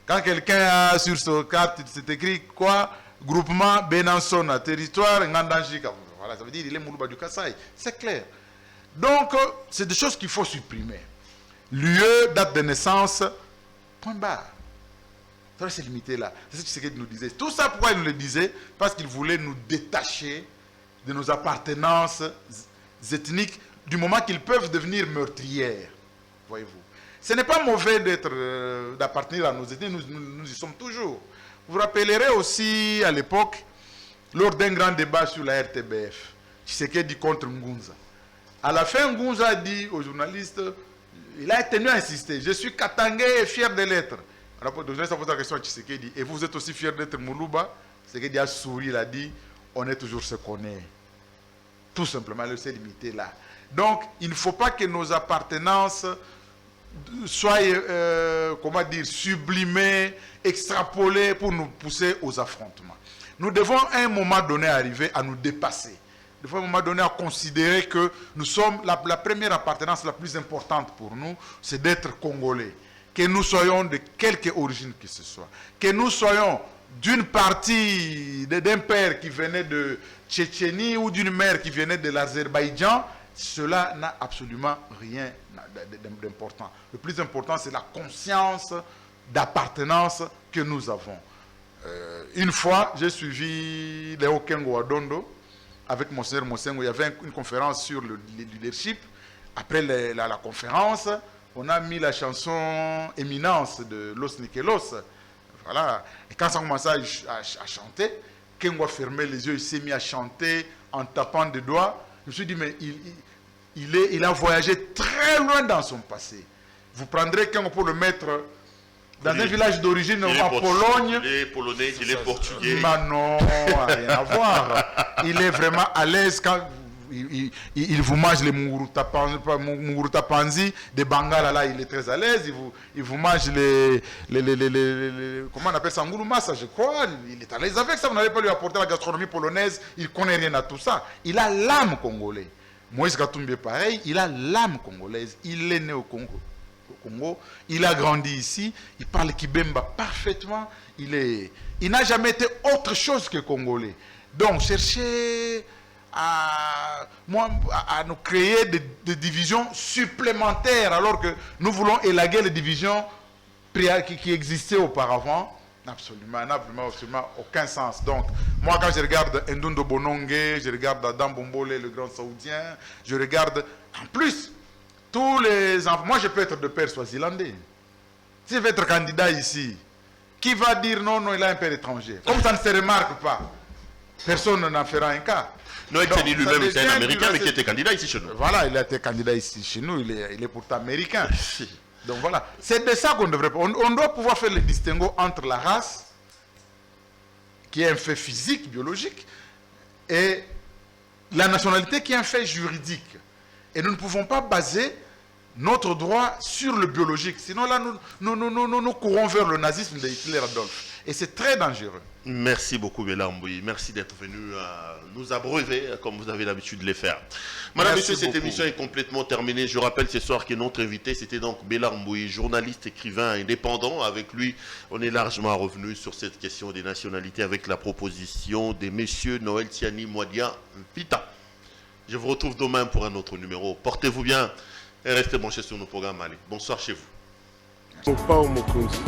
Quand quelqu'un a sur sa carte, c'est écrit quoi? Groupement Benansona, territoire Ngandanjika. Voilà, ça veut dire qu'il est Moulouba du Kassai. C'est clair. Donc, c'est des choses qu'il faut supprimer. Lieu, date de naissance, point barre. Ça va se limiter là. C'est ce qu'il nous disait. Tout ça, pourquoi il nous le disait? Parce qu'il voulait nous détacher de nos appartenances ethniques du moment qu'ils peuvent devenir meurtrières. Voyez-vous. Ce n'est pas mauvais d'appartenir à nos ethnies, nous y sommes toujours. Vous vous rappellerez aussi à l'époque, lors d'un grand débat sur la RTBF, Tshisekedi contre Ngunza. À la fin, Ngunza a dit aux journalistes, il a tenu à insister, je suis Katangais et fier de l'être. Le journaliste a posé la question à Tshisekedi, et vous êtes aussi fier d'être Moulouba? Tshisekedi a souri, il a dit, on est toujours ce qu'on est. Tout simplement, il s'est limité là. Donc, il ne faut pas que nos appartenances soient, comment dire, sublimées, extrapolées pour nous pousser aux affrontements. Nous devons à un moment donné arriver à nous dépasser. Nous devons à un moment donné à considérer que nous sommes, la première appartenance la plus importante pour nous, c'est d'être Congolais. Que nous soyons de quelque origine que ce soit. Que nous soyons d'une partie, d'un père qui venait de Tchétchénie ou d'une mère qui venait de l'Azerbaïdjan, cela n'a absolument rien d'important. Le plus important, c'est la conscience d'appartenance que nous avons. Une fois, j'ai suivi Léo Kengo à Dondo avec Monseigneur Mosengo. Il y avait une conférence sur le leadership. Après la conférence, on a mis la chanson Éminence de Los Nikelos. Voilà. Et quand ça a commencé à chanter, Kengo a fermé les yeux, il s'est mis à chanter en tapant des doigts. Je me suis dit, mais il a voyagé très loin dans son passé. Vous prendrez Kengo pour le mettre dans un village d'origine en Pologne. Il est polonais, il est portugais. Mais non, rien à voir. Il est vraiment à l'aise quand il vous mange les Muguruta Panzi, des Bangala là, il est très à l'aise. Il vous mange les comment on appelle ça, Ngurumasa, je crois. Il est à l'aise avec ça. Vous n'allez pas lui apporter la gastronomie polonaise. Il ne connaît rien à tout ça. Il a l'âme congolaise. Moïse Katumbi est pareil. Il a l'âme congolaise. Il est né au Congo. Il a grandi ici, il parle Kibemba parfaitement, il n'a jamais été autre chose que Congolais. Donc, chercher à nous créer des divisions supplémentaires alors que nous voulons élaguer les divisions qui existaient auparavant, absolument aucun sens. Donc, moi quand je regarde Ndundo Bonongue, je regarde Adam Bombole, le grand saoudien, je regarde en plus tous les enfants. Moi je peux être de père swazilandais. Si je veux être candidat ici, qui va dire non, il a un père étranger? Comme ça ne se remarque pas, personne n'en fera un cas. Non, Etienne lui-même, c'est un Américain, mais qui était candidat ici chez nous. Voilà, il a été candidat ici chez nous, il est pourtant américain. Donc voilà, c'est de ça qu'on devrait... On doit pouvoir faire le distinguo entre la race, qui est un fait physique, biologique, et la nationalité qui est un fait juridique. Et nous ne pouvons pas baser notre droit sur le biologique. Sinon là, nous courons vers le nazisme de Hitler-Adolphe. Et c'est très dangereux. Merci beaucoup, Béla Mbouyi. Merci d'être venu nous abreuver, comme vous avez l'habitude de les faire. Madame, Monsieur, cette émission est complètement terminée. Je rappelle ce soir que notre invité, c'était donc Béla Mbouyi, journaliste, écrivain indépendant. Avec lui, on est largement revenu sur cette question des nationalités avec la proposition des messieurs Noël Tiani Mwadia Pita. Je vous retrouve demain pour un autre numéro. Portez-vous bien Et restez branchés sur nos programmes. Allez, bonsoir chez vous. Pas au Mokonzi.